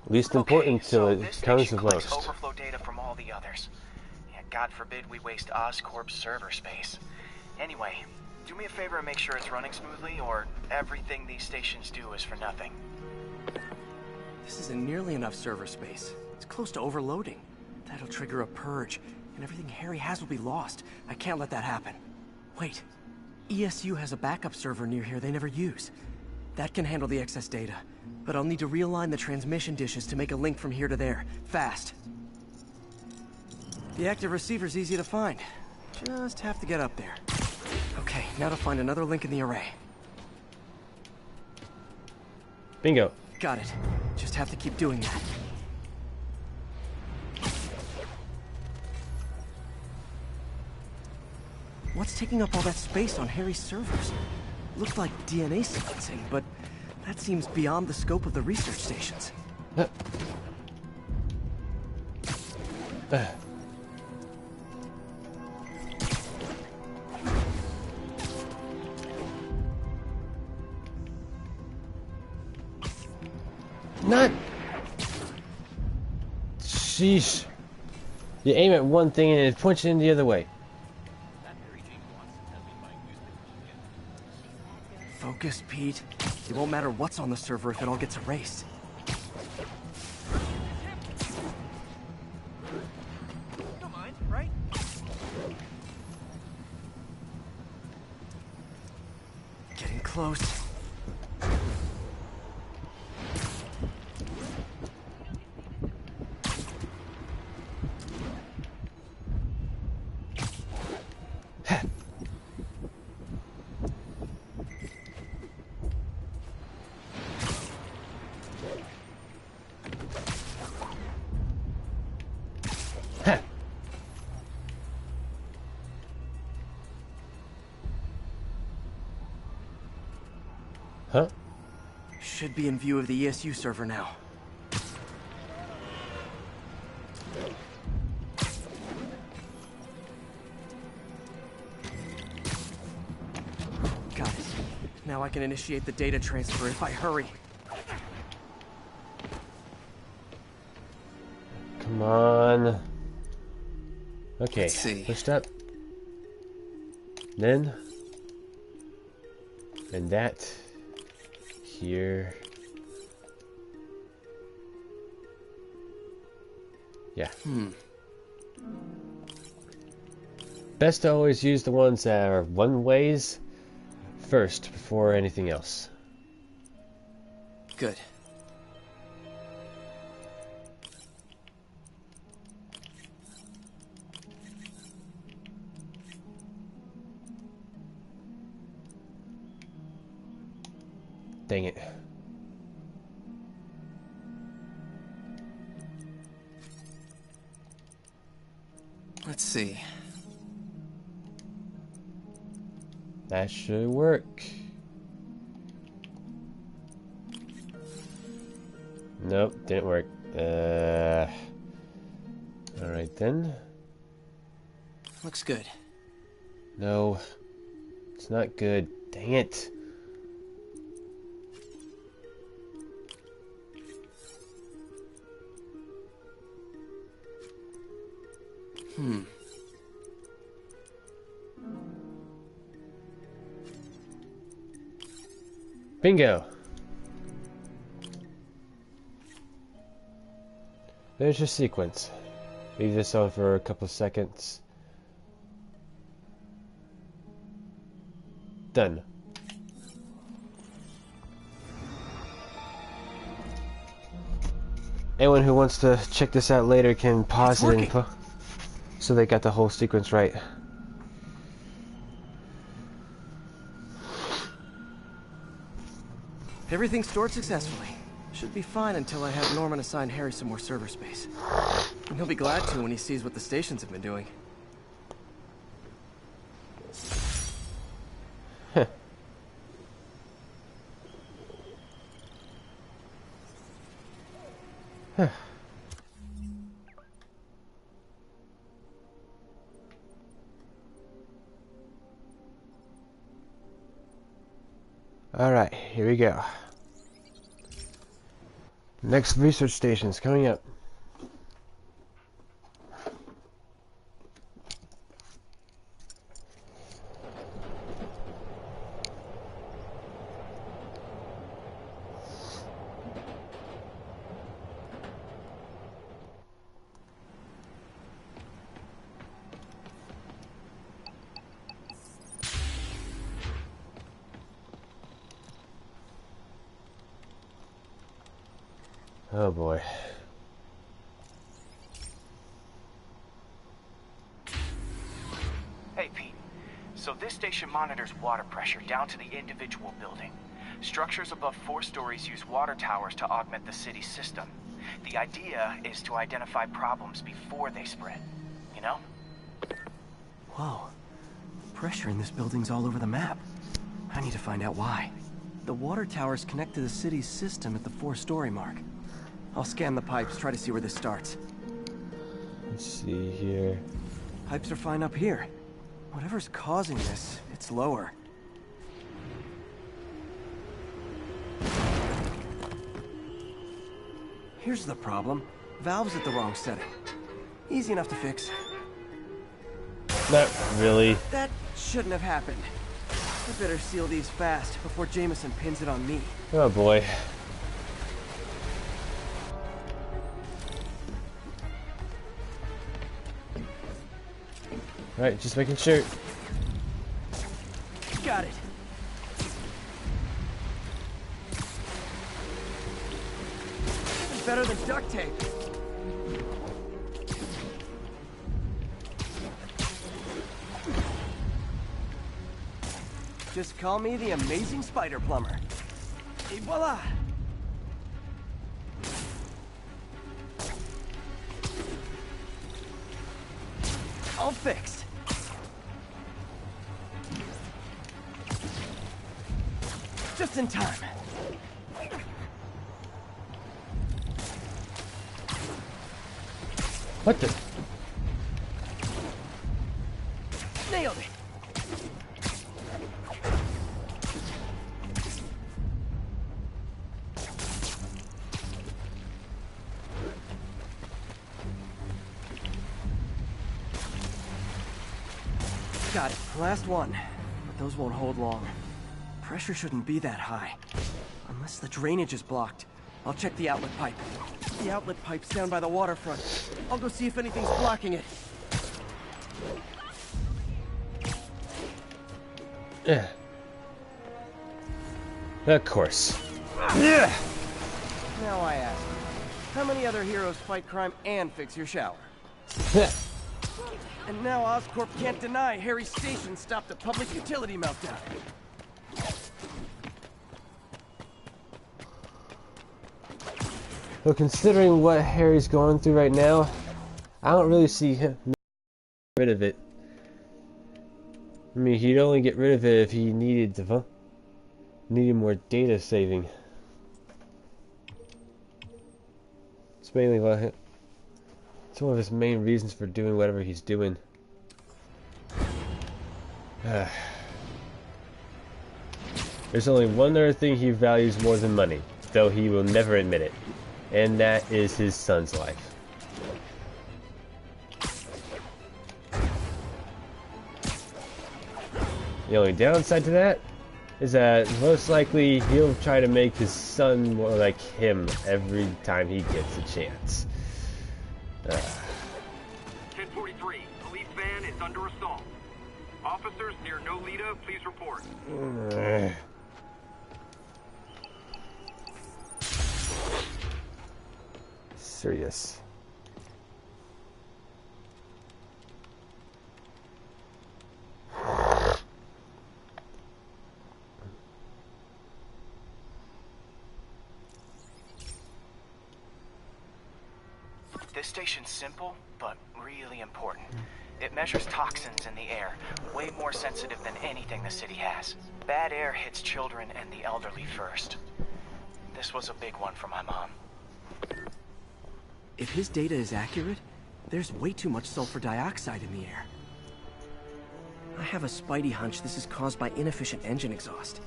Least important till it comes to most. Overflow data from all the others. Yeah, God forbid we waste Oscorp's server space. Anyway, do me a favor and make sure it's running smoothly, or everything these stations do is for nothing. This isn't nearly enough server space. It's close to overloading. That'll trigger a purge, and everything Harry has will be lost. I can't let that happen. Wait. ESU has a backup server near here they never use. That can handle the excess data. But I'll need to realign the transmission dishes to make a link from here to there. Fast. The active receiver's easy to find. Just have to get up there. Okay, now to find another link in the array. Bingo. Got it. Just have to keep doing that. What's taking up all that space on Harry's servers? Looks like DNA sequencing, but that seems beyond the scope of the research stations. Not. Sheesh. You aim at one thing and it points you in the other way. Focus, Pete. It won't matter what's on the server if it all gets erased. Don't mind, right? Getting close. Huh? Should be in view of the ESU server now. Got it. Now I can initiate the data transfer if I hurry. Come on. Okay. Let's see. Pushed up. Then. And that. Here. Yeah. Best to always use the ones that are one ways first before anything else. Good. Dang it. Let's see. That should work. Nope, didn't work. Alright then. Looks good. No. It's not good. Dang it. Bingo. There's your sequence. Leave this on for a couple of seconds. Done. Anyone who wants to check this out later can pause it and so they got the whole sequence right. Everything stored successfully. Should be fine until I have Norman assign Harry some more server space. And he'll be glad to when he sees what the stations have been doing. Alright, here we go. Next research station's coming up. Oh boy. Hey, Pete. So this station monitors water pressure down to the individual building. Structures above 4 stories use water towers to augment the city's system. The idea is to identify problems before they spread, you know? Whoa. Pressure in this building's all over the map. I need to find out why. The water towers connect to the city's system at the 4-story mark. I'll scan the pipes, try to see where this starts. Let's see here. Pipes are fine up here. Whatever's causing this, it's lower. Here's the problem. Valve's at the wrong setting. Easy enough to fix. Not really. That shouldn't have happened. I better seal these fast before Jameson pins it on me. Oh boy. Alright, just making sure. Got it. Even better than duct tape. Just call me the amazing spider plumber. Et voila! All fixed. Just in time. What the? Nailed it. Got it. Last one. But those won't hold long. Pressure shouldn't be that high. Unless the drainage is blocked. I'll check the outlet pipe. The outlet pipe's down by the waterfront. I'll go see if anything's blocking it. Yeah. Of course. Yeah. Now I ask you, how many other heroes fight crime and fix your shower? And now Oscorp can't deny Harry's station stopped a public utility meltdown. Well, considering what Harry's going through right now, I don't really see him getting rid of it. I mean, he'd only get rid of it if he needed more data saving. It's mainly what it's one of his main reasons for doing whatever he's doing. There's only one other thing he values more than money, though he will never admit it, and that is his son's life. The only downside to that is that most likely he'll try to make his son more like him every time he gets a chance. 1043, police van is under assault. Officers Officers near Nolita, please report. Serious. This station's simple, but really important. It measures toxins in the air, way more sensitive than anything the city has. Bad air hits children and the elderly first. This was a big one for my mom. If his data is accurate, there's way too much sulfur dioxide in the air. I have a spidey hunch this is caused by inefficient engine exhaust.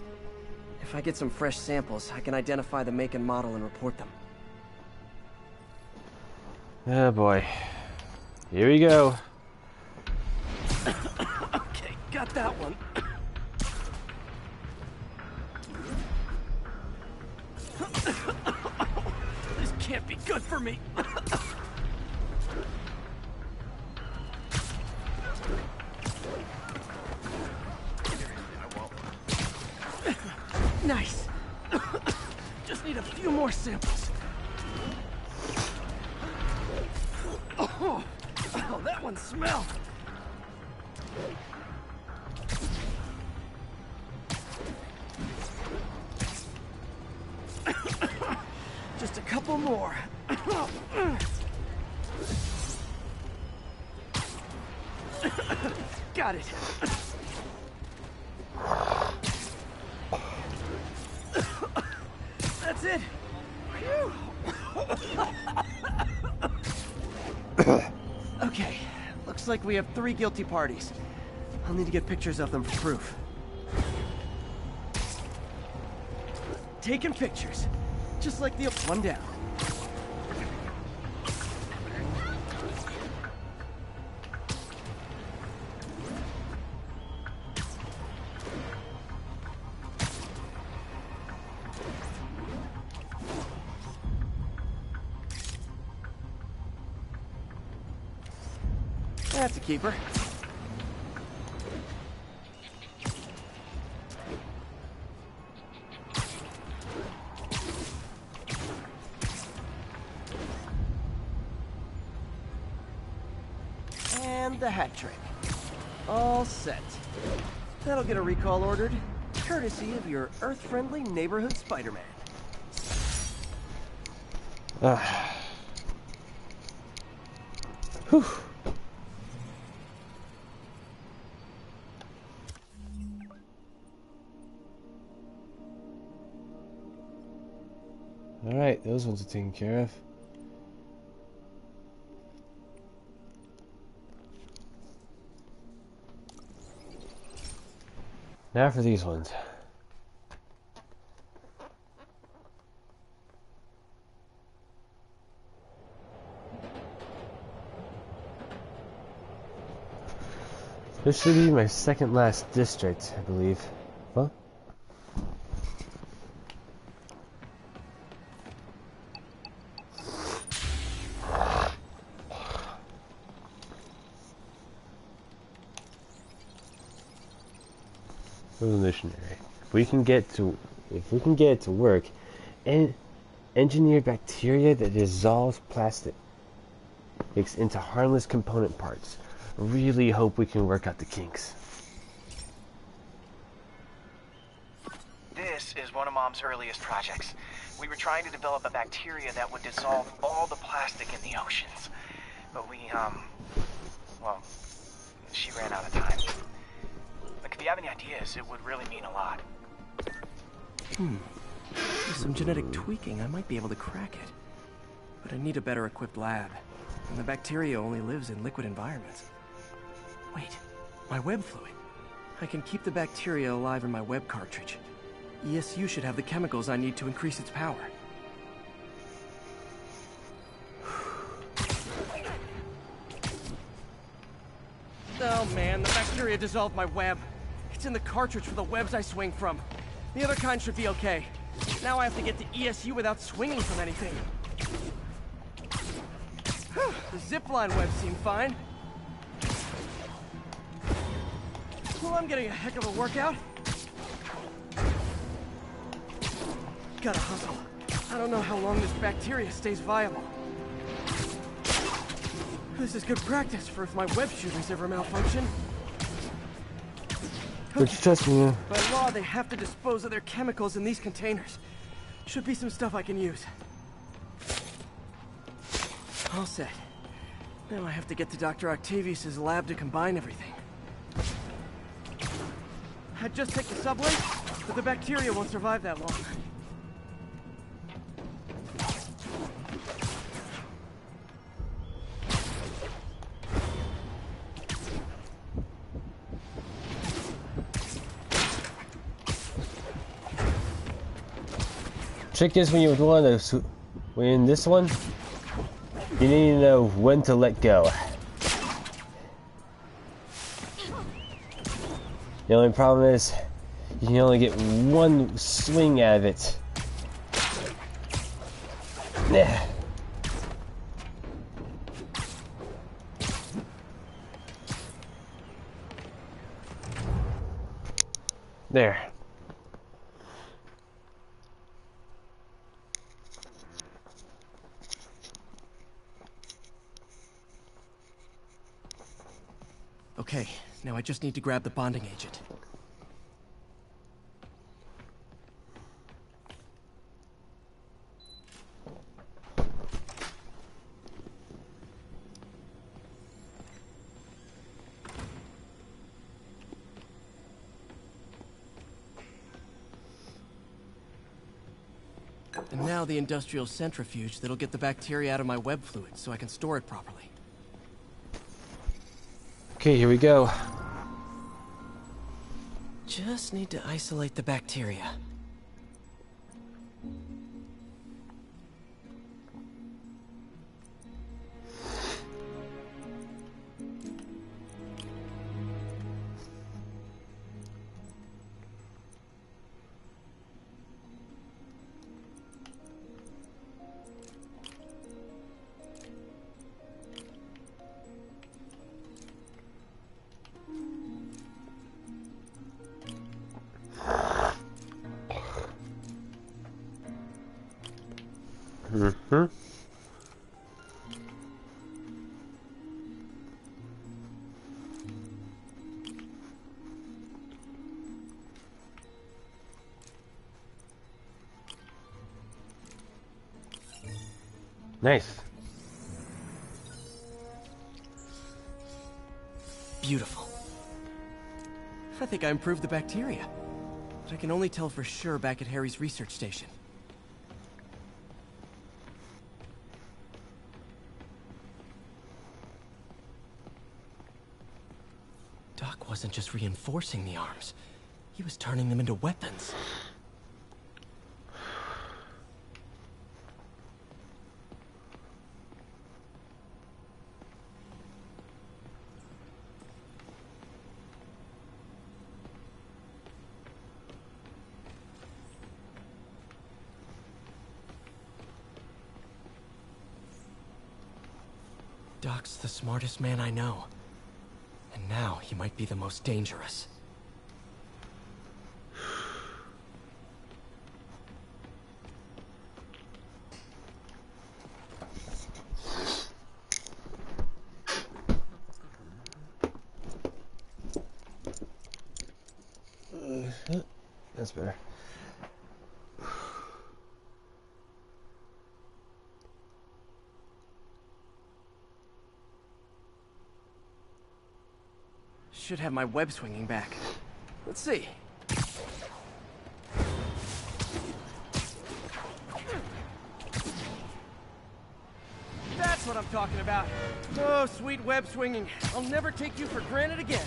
If I get some fresh samples, I can identify the make and model and report them. Oh boy. Here we go. Okay, got that one. This can't be good for me. Nice. Just need a few more samples. Oh, that one smelled. Just a couple more. Got it. That's it. Phew. Okay, looks like we have 3 guilty parties. I'll need to get pictures of them for proof. Taking pictures. Just like the one down. That's a keeper. And the hat trick. All set. That'll get a recall ordered, courtesy of your Earth-friendly neighborhood Spider-Man. Whew. Alright, those ones are taken care of. Now for these ones. This should be my second last district, I believe. Huh? Revolutionary. If we can get it to work, and engineer bacteria that dissolves plastic into harmless component parts. Really hope we can work out the kinks. This is one of Mom's earliest projects. We were trying to develop a bacteria that would dissolve all the plastic in the oceans. But well, she ran out of time. Like, if you have any ideas, it would really mean a lot. With some genetic tweaking, I might be able to crack it. But I need a better equipped lab. And the bacteria only lives in liquid environments. Wait, my web fluid. I can keep the bacteria alive in my web cartridge. ESU should have the chemicals I need to increase its power. Oh man, the bacteria dissolved my web. It's in the cartridge for the webs I swing from. The other kind should be okay. Now I have to get to ESU without swinging from anything. The zipline webs seem fine. Well, I'm getting a heck of a workout. Gotta hustle. I don't know how long this bacteria stays viable. This is good practice for if my web shooters ever malfunction. But trust me. By law, they have to dispose of their chemicals in these containers. Should be some stuff I can use. All set. Now I have to get to Dr. Octavius's lab to combine everything. I'd just take the subway, but the bacteria won't survive that long. Trick is when you want to win this one, you need to know when to let go. The only problem is you can only get one swing out of it. There. Okay, now I just need to grab the bonding agent. And now the industrial centrifuge that'll get the bacteria out of my web fluid so I can store it properly. Okay, here we go. Just need to isolate the bacteria. Mm-hmm. Nice. Beautiful. I think I improved the bacteria. But I can only tell for sure back at Harry's research station. Doc wasn't just reinforcing the arms. He was turning them into weapons. Doc's the smartest man I know. And now he might be the most dangerous. That's better. Should have my web swinging back. Let's see. That's what I'm talking about. Oh, sweet web swinging. I'll never take you for granted again.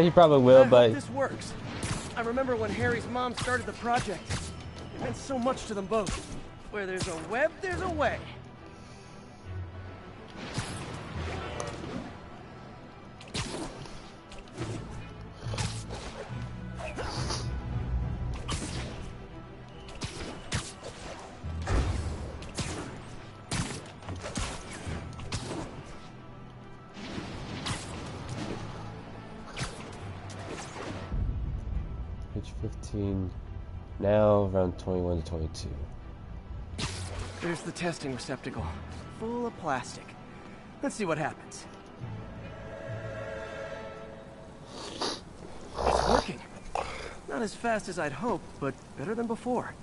He probably will, I but hope this works. I remember when Harry's mom started the project. It meant so much to them both. Where there's a web, there's a way. Page 15. Now around 21 to 22. There's the testing receptacle, full of plastic. Let's see what happens. It's working. Not as fast as I'd hoped, but better than before.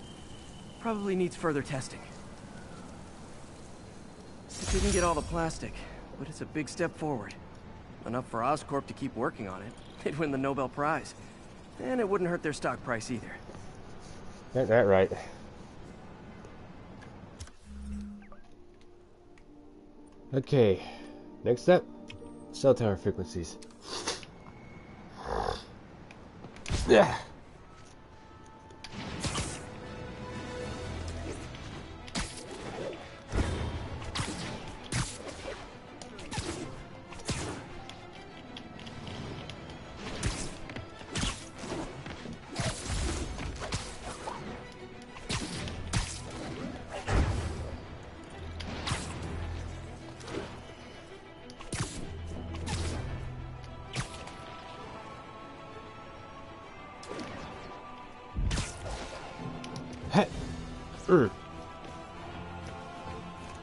Probably needs further testing. It didn't get all the plastic, but it's a big step forward. Enough for Oscorp to keep working on it. They'd win the Nobel Prize. And it wouldn't hurt their stock price either. Got that right. Okay, next up, cell tower frequencies. Yeah.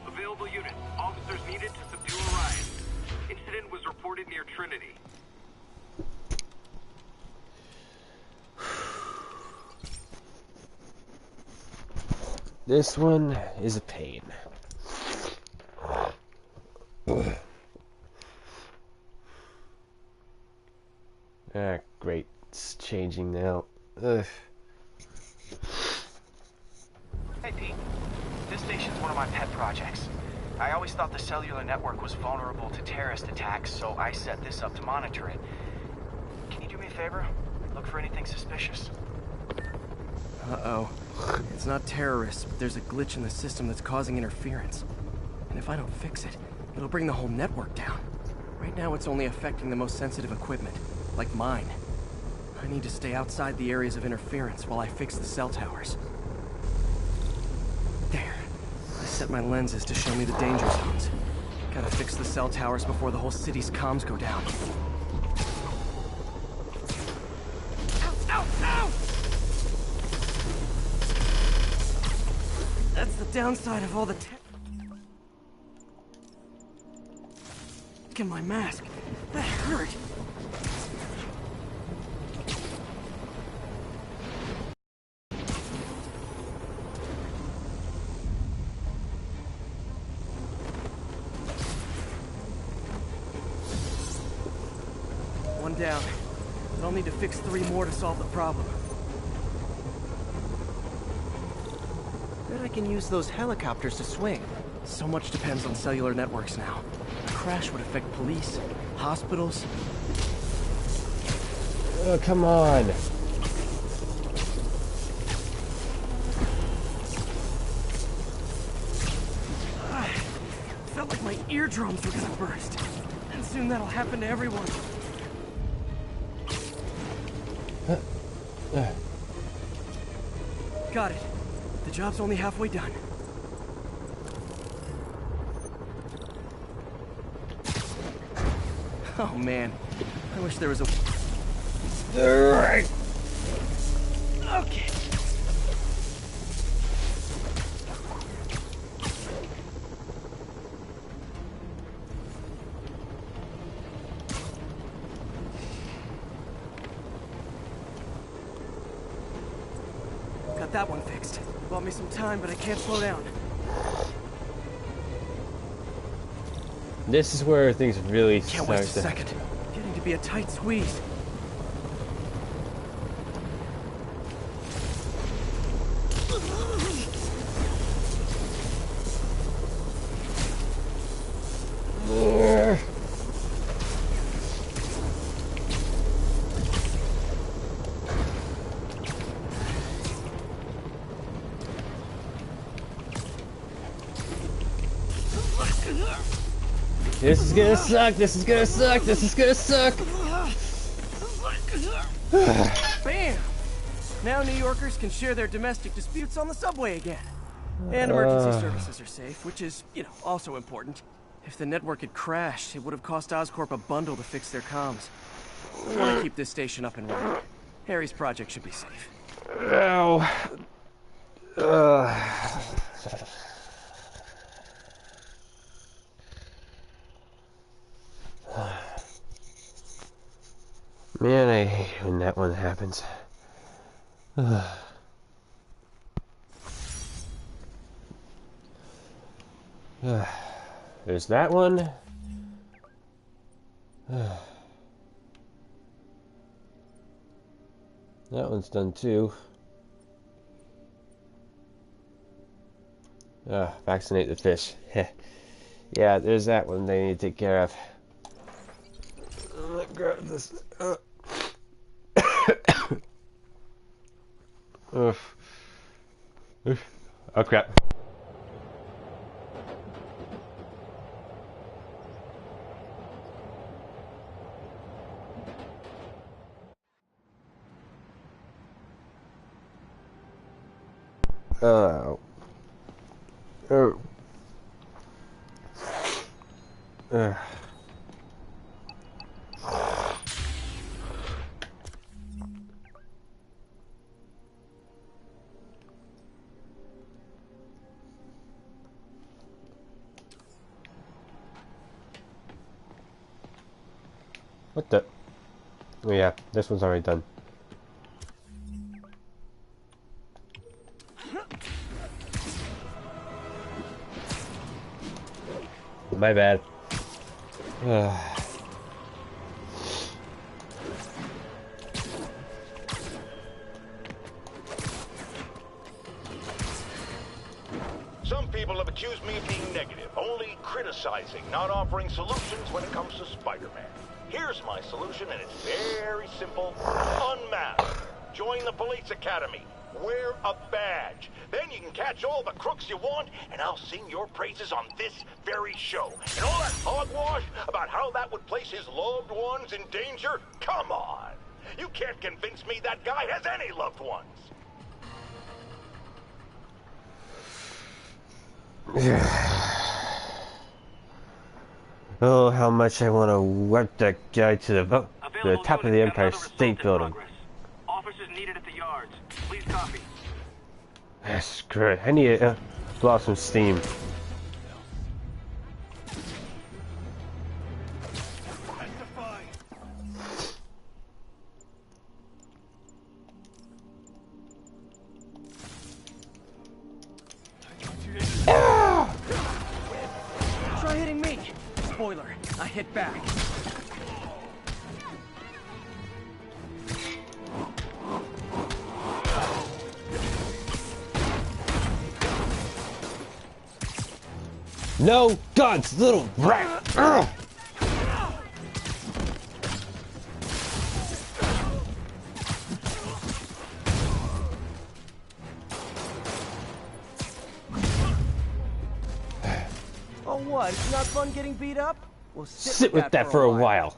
Available unit. Officers needed to subdue a riot. Incident was reported near Trinity. This one is a pain. Ah, great. It's changing now. Ugh. Hey, Pete. This station's one of my pet projects. I always thought the cellular network was vulnerable to terrorist attacks, so I set this up to monitor it. Can you do me a favor? Look for anything suspicious. Uh-oh. It's not terrorists, but there's a glitch in the system that's causing interference. And if I don't fix it, it'll bring the whole network down. Right now it's only affecting the most sensitive equipment, like mine. I need to stay outside the areas of interference while I fix the cell towers. There. I set my lenses to show me the danger zones. Gotta fix the cell towers before the whole city's comms go down. Ow! Ow! Ow! That's the downside of all the tech. Look at my mask. That hurt. One down. But I'll need to fix 3 more to solve the problem. Bet I can use those helicopters to swing. So much depends on cellular networks now. A crash would affect police, hospitals. Oh, come on. Felt like my eardrums were gonna burst. And soon that'll happen to everyone. Got it. The job's only halfway done. Oh man, I wish there was a... Alright. Okay. Got that one fixed. Bought me some time, but I can't slow down. This is where things really Can't start waste a to... second. Getting to be a tight squeeze. This is gonna suck, this is gonna suck, this is gonna suck! Bam! Now New Yorkers can share their domestic disputes on the subway again. And emergency services are safe, which is, you know, also important. If the network had crashed, it would have cost Oscorp a bundle to fix their comms. I want to keep this station up and running. Harry's project should be safe. Ow. Man, I hate when that one happens. There's that one. That one's done too. Vaccinate the fish. Yeah, there's that one they need to take care of. Let me grab this. Oh crap. Oh. Oh. What the? Oh yeah, this one's already done. My bad. Some people have accused me of being negative, only criticizing, not offering solutions when it comes to Spider-Man. Here's my solution, and it's very simple. Unmask. Join the police academy. Wear a badge. Then you can catch all the crooks you want, and I'll sing your praises on this very show. And all that hogwash about how that would place his loved ones in danger? Come on. You can't convince me that guy has any loved ones. Oh, how much I want to whip that guy to the top of the Empire State Building. Officers needed at the yards. Please copy. Screw it. I need to blow off some steam. Try hitting me. Spoiler, I hit back. No guns, little rat! Ugh. Oh what? It's not fun getting beat up? Well, Sit with that for a while.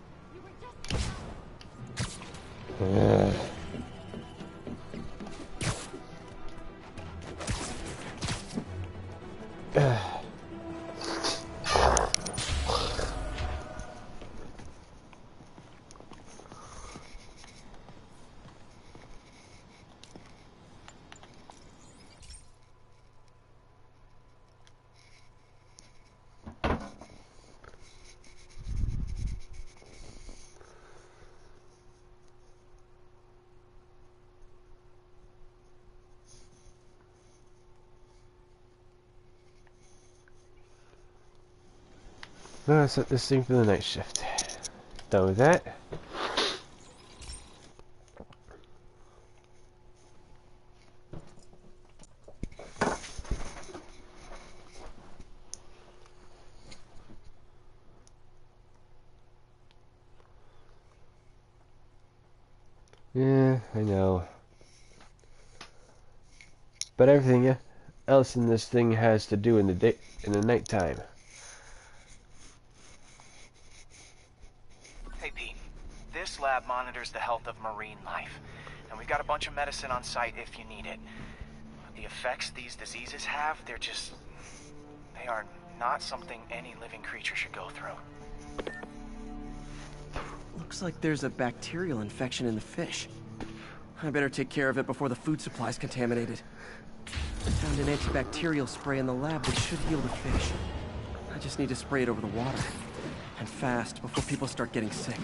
Now let's set this thing for the night shift. Done with that. Yeah, I know. But everything else in this thing has to do in the day, in the nighttime. Hey Pete, this lab monitors the health of marine life, and we've got a bunch of medicine on site if you need it. But the effects these diseases have, they are not something any living creature should go through. Looks like there's a bacterial infection in the fish. I better take care of it before the food supply's contaminated. I found an antibacterial spray in the lab that should heal the fish. I just need to spray it over the water. And fast, before people start getting sick.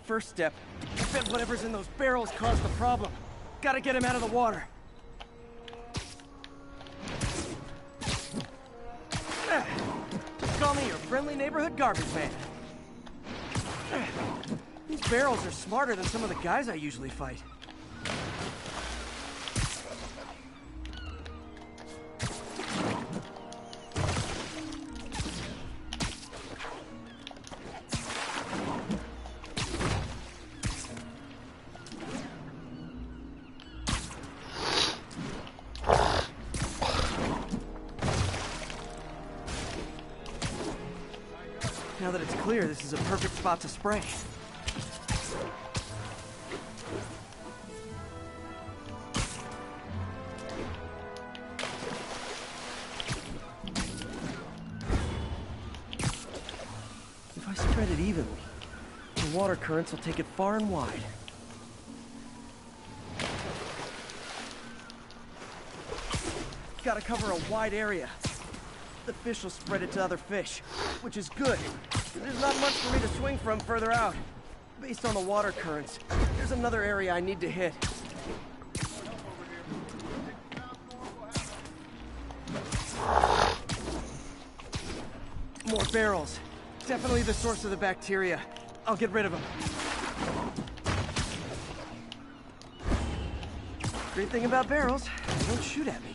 First step, I bet whatever's in those barrels caused the problem. Gotta get him out of the water. Call me your friendly neighborhood garbage man. These barrels are smarter than some of the guys I usually fight. Now that it's clear, this is a perfect spot to spray. If I spread it evenly, the water currents will take it far and wide. Gotta cover a wide area. The fish will spread it to other fish, which is good. There's not much for me to swing from further out. Based on the water currents, there's another area I need to hit. More barrels. Definitely the source of the bacteria. I'll get rid of them. Great thing about barrels, they don't shoot at me.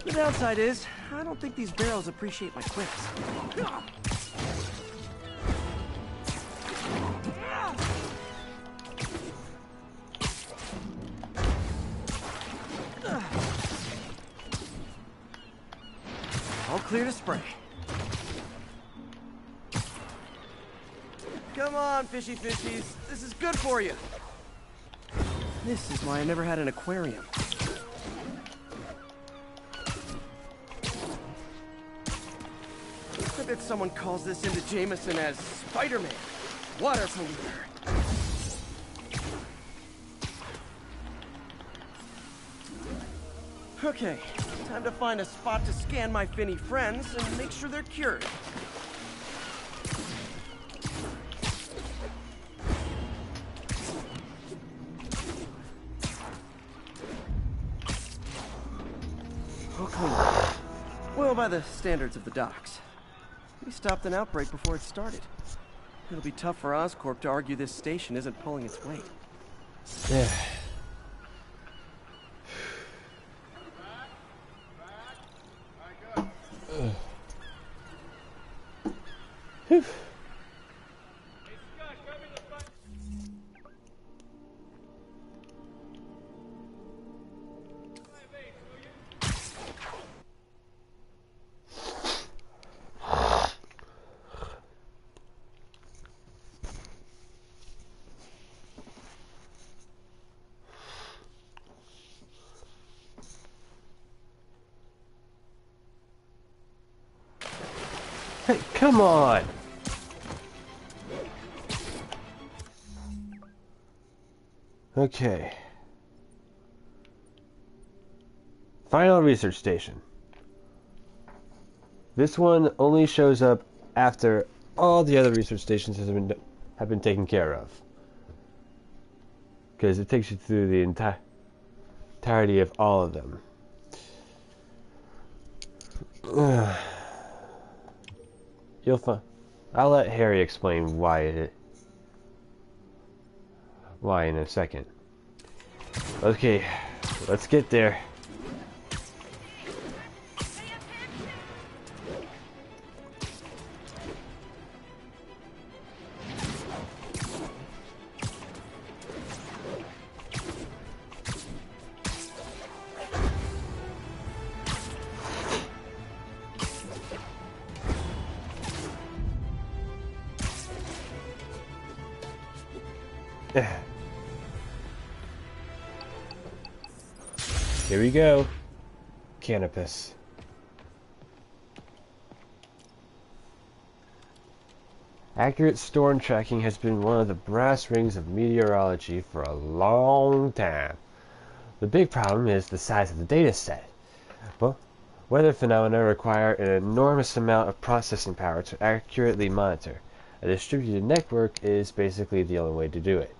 The downside is, I don't think these barrels appreciate my quips. All clear to spray. Come on, fishy fishies. This is good for you. This is why I never had an aquarium. I bet someone calls this into Jameson as Spider-Man, water polluter. Okay, time to find a spot to scan my finny friends and make sure they're cured. All clean. Well, by the standards of the docks. We stopped an outbreak before it started. It'll be tough for Oscorp to argue this station isn't pulling its weight. Yeah. Whew. Hey, come on! Okay. Final research station. This one only shows up after all the other research stations have been taken care of. Because it takes you through the entirety of all of them. You'll find. I'll let Harry explain why in a second. Okay, let's get there. Here we go. cannabis. Accurate storm tracking has been one of the brass rings of meteorology for a long time. The big problem is the size of the data set. Well, weather phenomena require an enormous amount of processing power to accurately monitor. A distributed network is basically the only way to do it.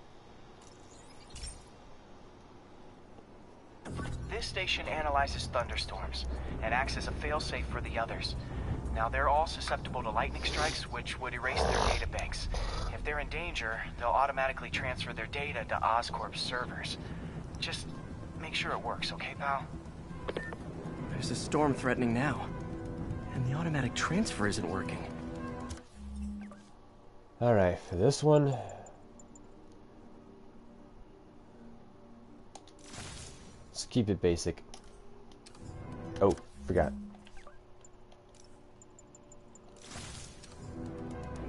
This station analyzes thunderstorms and acts as a failsafe for the others. Now, they're all susceptible to lightning strikes, which would erase their data banks. If they're in danger, they'll automatically transfer their data to Oscorp's servers. Just make sure it works, okay, pal? There's a storm threatening now, and the automatic transfer isn't working. Alright, for this one, let's keep it basic. Oh, forgot.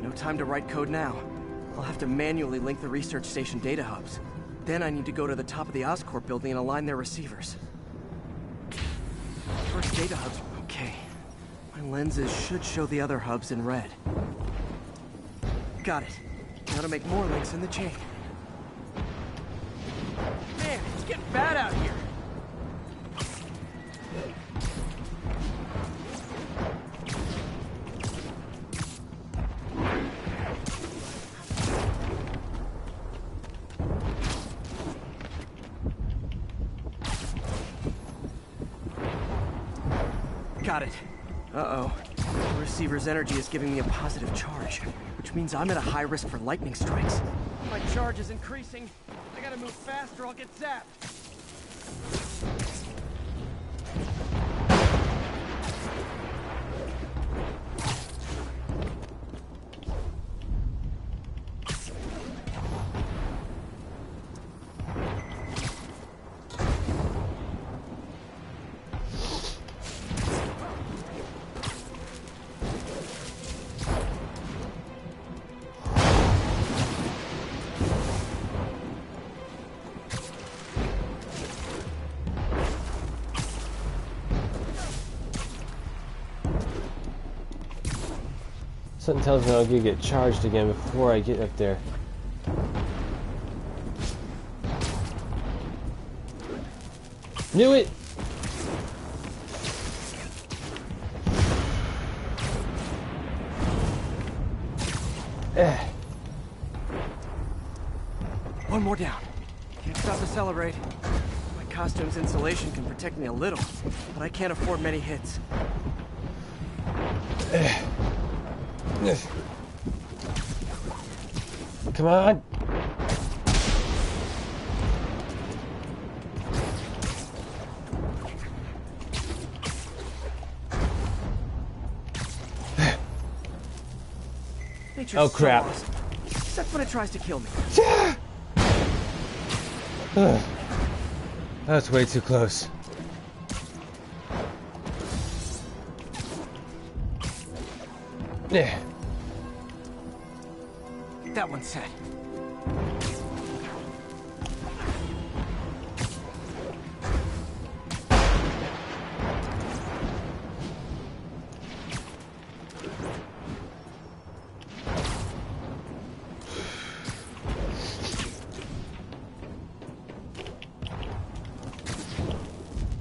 No time to write code now. I'll have to manually link the research station data hubs. Then I need to go to the top of the Oscorp building and align their receivers. First data hubs, okay. My lenses should show the other hubs in red. Got it. Now to make more links in the chain. Man, it's getting bad out here. Got it. Uh-oh. The receiver's energy is giving me a positive charge, which means I'm at a high risk for lightning strikes. My charge is increasing. I gotta move fast or I'll get zapped. Something tells me I'll get charged again before I get up there. Knew it! One more down. Can't stop to celebrate. My costume's insulation can protect me a little, but I can't afford many hits. Come on! Nature's Oh crap. So awesome. Except when it tries to kill me. That's way too close. Yeah. That one's set.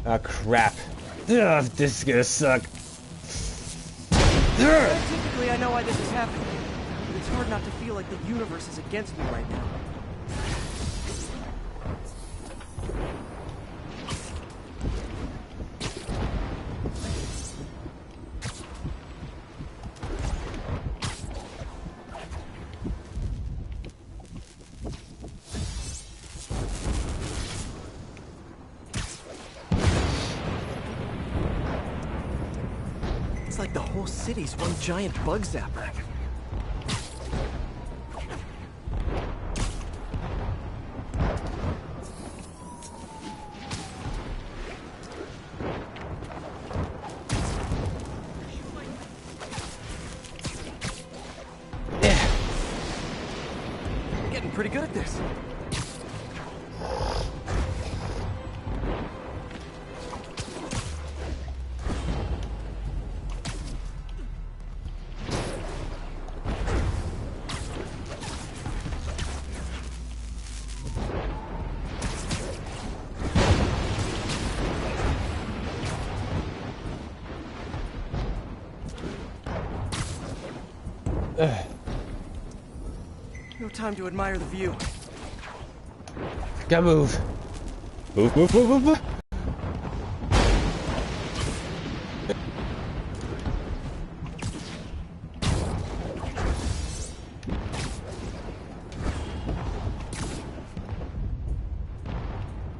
Oh crap. Ugh, this is gonna suck. Typically, I know why this is happening. But it's hard not to feel like the universe is against me right now. It's like the whole city's one giant bug zapper. I'm getting pretty good at this. No time to admire the view. Gotta move. Move, move, move, move, move.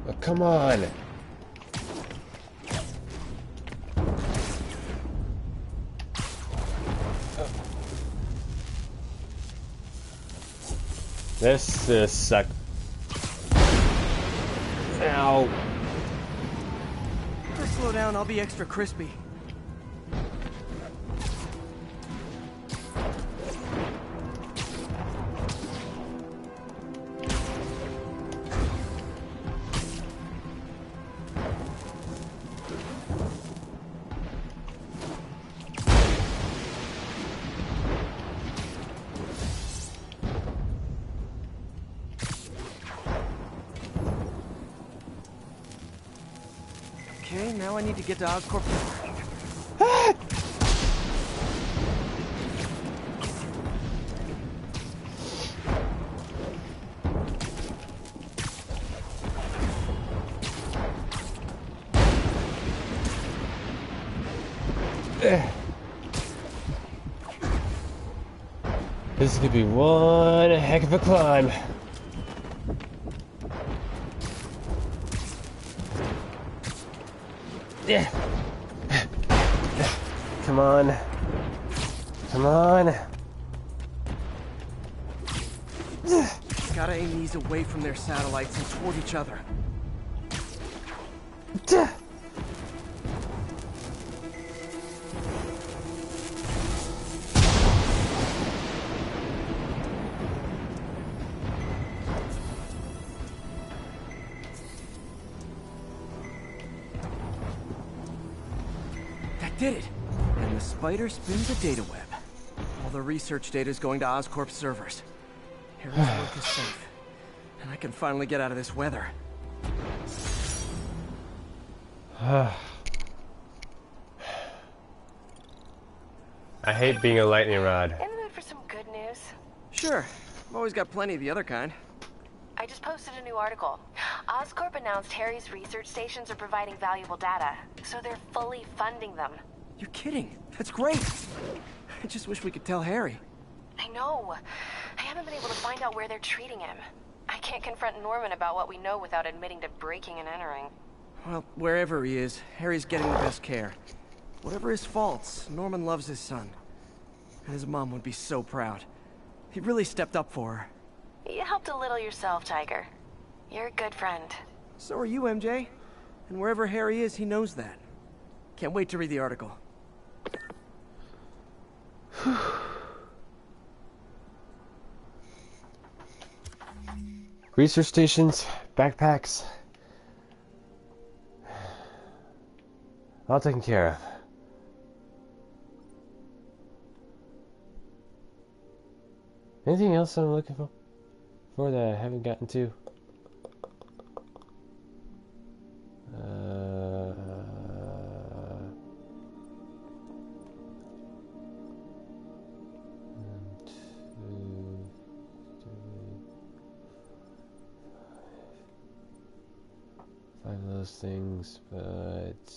Oh, come on. This sucks. Ow. Just slow down, I'll be extra crispy. Okay, now I need to get to Oscorp. This could be one heck of a climb. Yeah. Come on. Come on. Gotta aim these away from their satellites and toward each other. Did it! And the spider spins a data web. All the research data is going to Oscorp servers. Harry's work is safe. And I can finally get out of this weather. I hate being a lightning rod. In the mood for some good news? Sure. I've always got plenty of the other kind. I just posted a new article. Oscorp announced Harry's research stations are providing valuable data, so they're fully funding them. You're kidding. That's great. I just wish we could tell Harry. I know. I haven't been able to find out where they're treating him. I can't confront Norman about what we know without admitting to breaking and entering. Well, wherever he is, Harry's getting the best care. Whatever his faults, Norman loves his son. And his mom would be so proud. He really stepped up for her. You helped a little yourself, Tiger. You're a good friend. So are you, MJ. And wherever Harry is, he knows that. Can't wait to read the article. Research stations, backpacks. All taken care of. Anything else I'm looking for that I haven't gotten to? Five of those things, but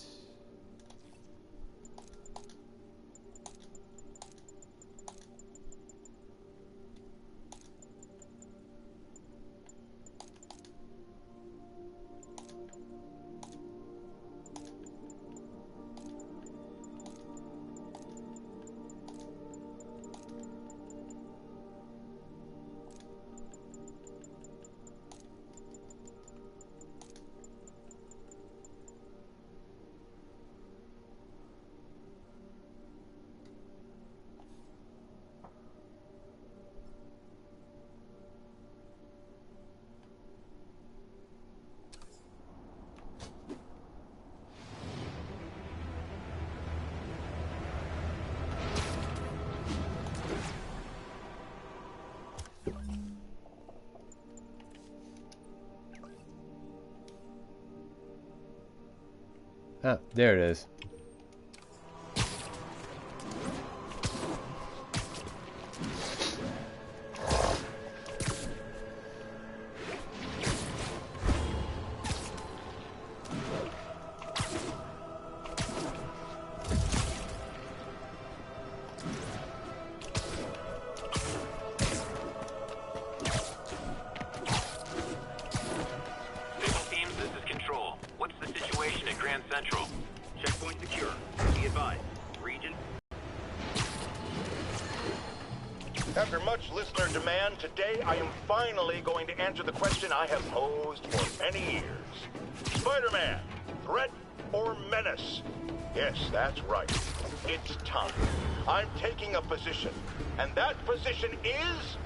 oh, there it is. After much listener demand, today I am finally going to answer the question I have posed for many years. Spider-Man, threat or menace? Yes, that's right. It's time. I'm taking a position, and that position is...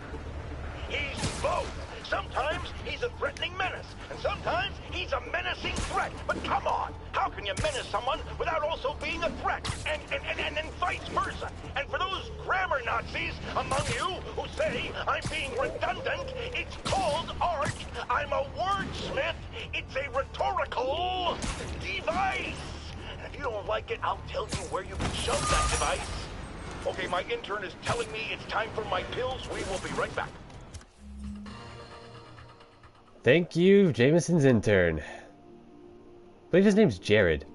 he's both. Sometimes he's a threatening menace, and sometimes he's a menacing threat. But come on, how can you menace someone without also being a threat? And vice versa. And for those grammar Nazis among you who say I'm being redundant, it's called art. I'm a wordsmith. It's a rhetorical device. And if you don't like it, I'll tell you where you can shove that device. Okay, my intern is telling me it's time for my pills. We will be right back. Thank you, Jameson's intern. I believe his name's Jared.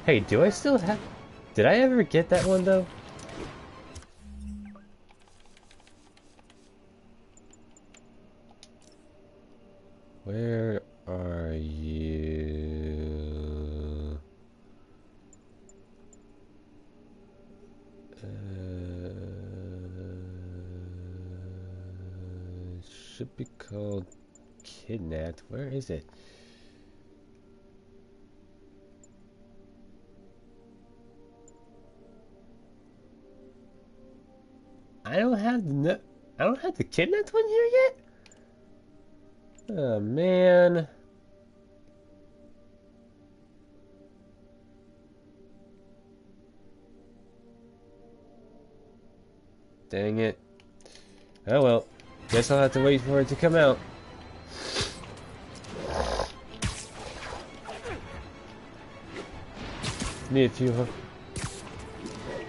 Hey, do I still have... Did I ever get that one, though? Where are you? Should be called Kidnapped. Where is it? I don't have the Kidnapped one here yet? Oh man. Dang it. Oh well. Guess I'll have to wait for it to come out. Need a few.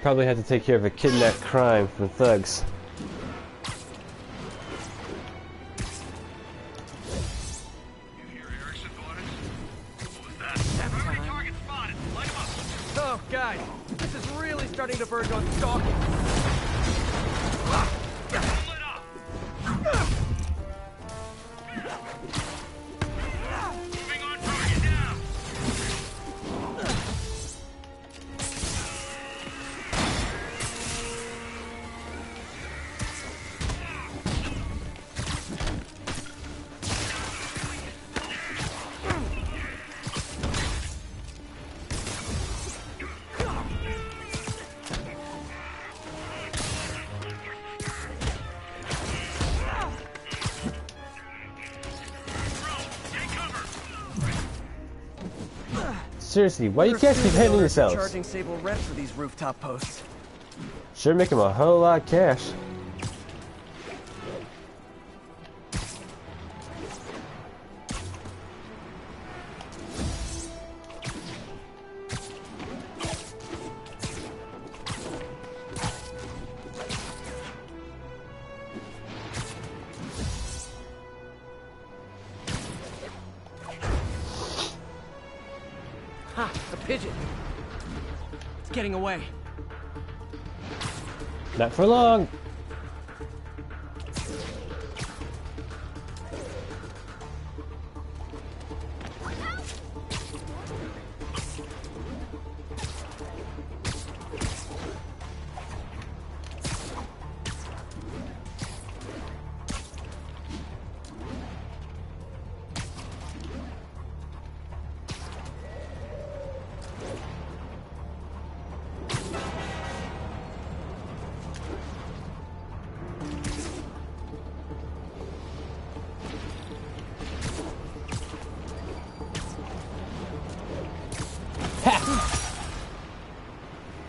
Probably had to take care of a kidnapped crime from thugs. Oh, guys, this is really starting to verge on stalking. Seriously, why you guys keep hitting yourselves? Charging Sable rent for these rooftop posts. Sure make him a whole lot of cash. Ha! A pigeon! It's getting away. Not for long.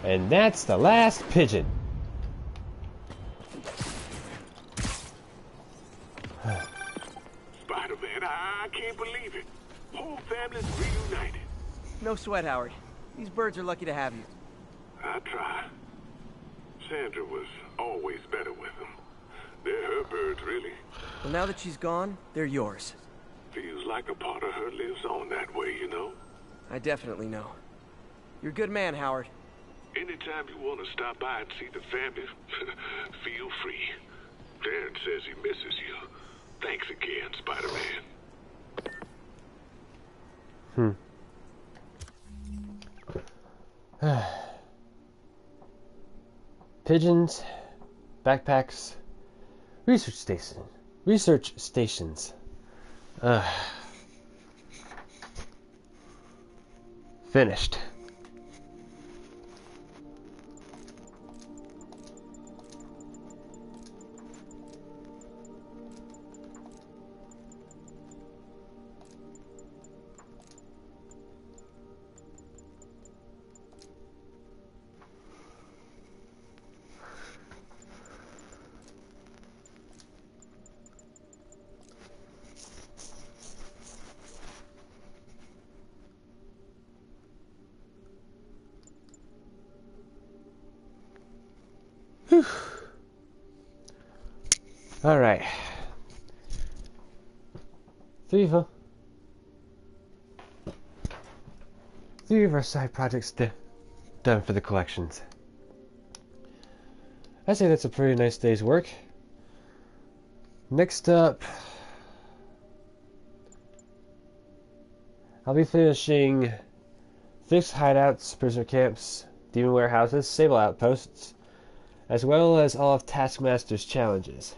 And that's the last pigeon. Spider-Man, I can't believe it. Whole family's reunited. No sweat, Howard. These birds are lucky to have you. I try. Sandra was always better with them. They're her birds, really. Well, now that she's gone, they're yours. Feels like a part of her lives on that way, you know? I definitely know. You're a good man, Howard. Anytime you want to stop by and see the family, feel free. Darren says he misses you. Thanks again, Spider-Man. Pigeons, backpacks, research stations. Finished. All right. Three of our side projects done for the collections. I say that's a pretty nice day's work. Next up, I'll be finishing fixed hideouts, prisoner camps, demon warehouses, sable outposts, as well as all of Taskmaster's challenges.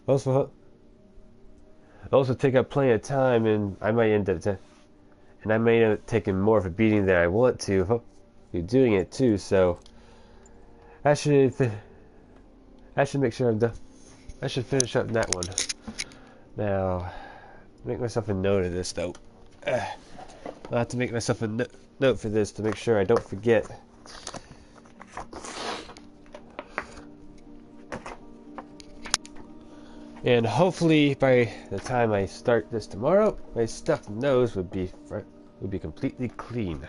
Also take up plenty of time, and I might end up taking more of a beating than I want to. You're doing it too, so I should make sure I'm done. I should finish up that one. Now, make myself a note of this though. I'll have to make myself a note for this to make sure I don't forget. And hopefully by the time I start this tomorrow, my stuffed nose would be completely clean.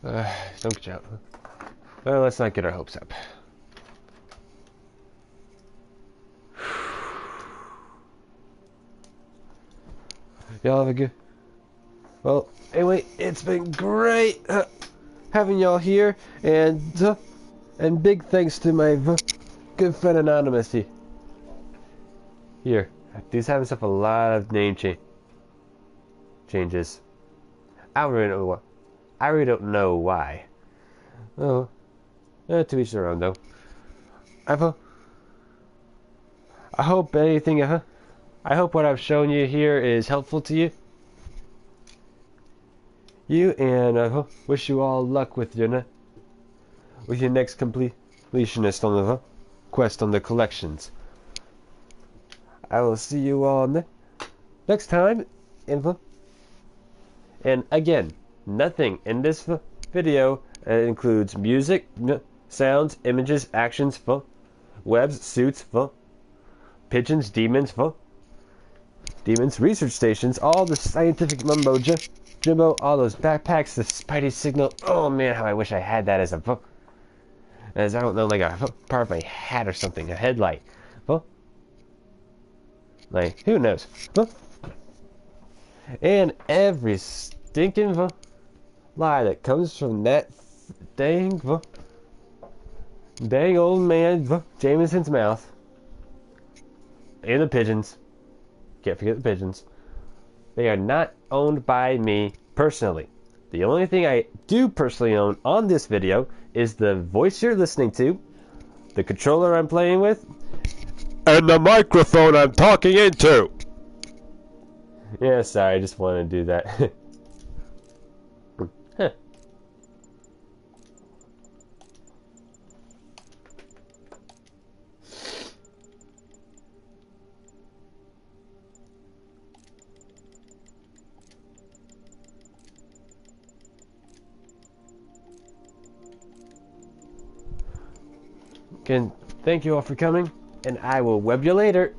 Don't jump. Well, let's not get our hopes up. Y'all have a good... Well, anyway, it's been great having y'all here, and big thanks to my good friend Anonymous here. He's having himself a lot of name changes. I really don't know why. Oh, to each their own though. I hope I hope what I've shown you here is helpful to you. And I wish you all luck with your next completionist on the quest on the collections. I will see you all next time. And again, nothing in this video includes music, sounds, images, actions, webs, suits, pigeons, demons, research stations, all the scientific mumbo jumbo, all those backpacks, the Spidey signal. Oh man, how I wish I had that as I don't know, like a part of my hat or something, a headlight. Like, who knows? And every stinking lie that comes from that dang old man Jameson's mouth. And the pigeons. Can't forget the pigeons. They are not owned by me personally. The only thing I do personally own on this video is the voice you're listening to, the controller I'm playing with, and the microphone I'm talking into. Yeah, sorry, I just wanted to do that. Huh. Again, thank you all for coming, and I will web you later.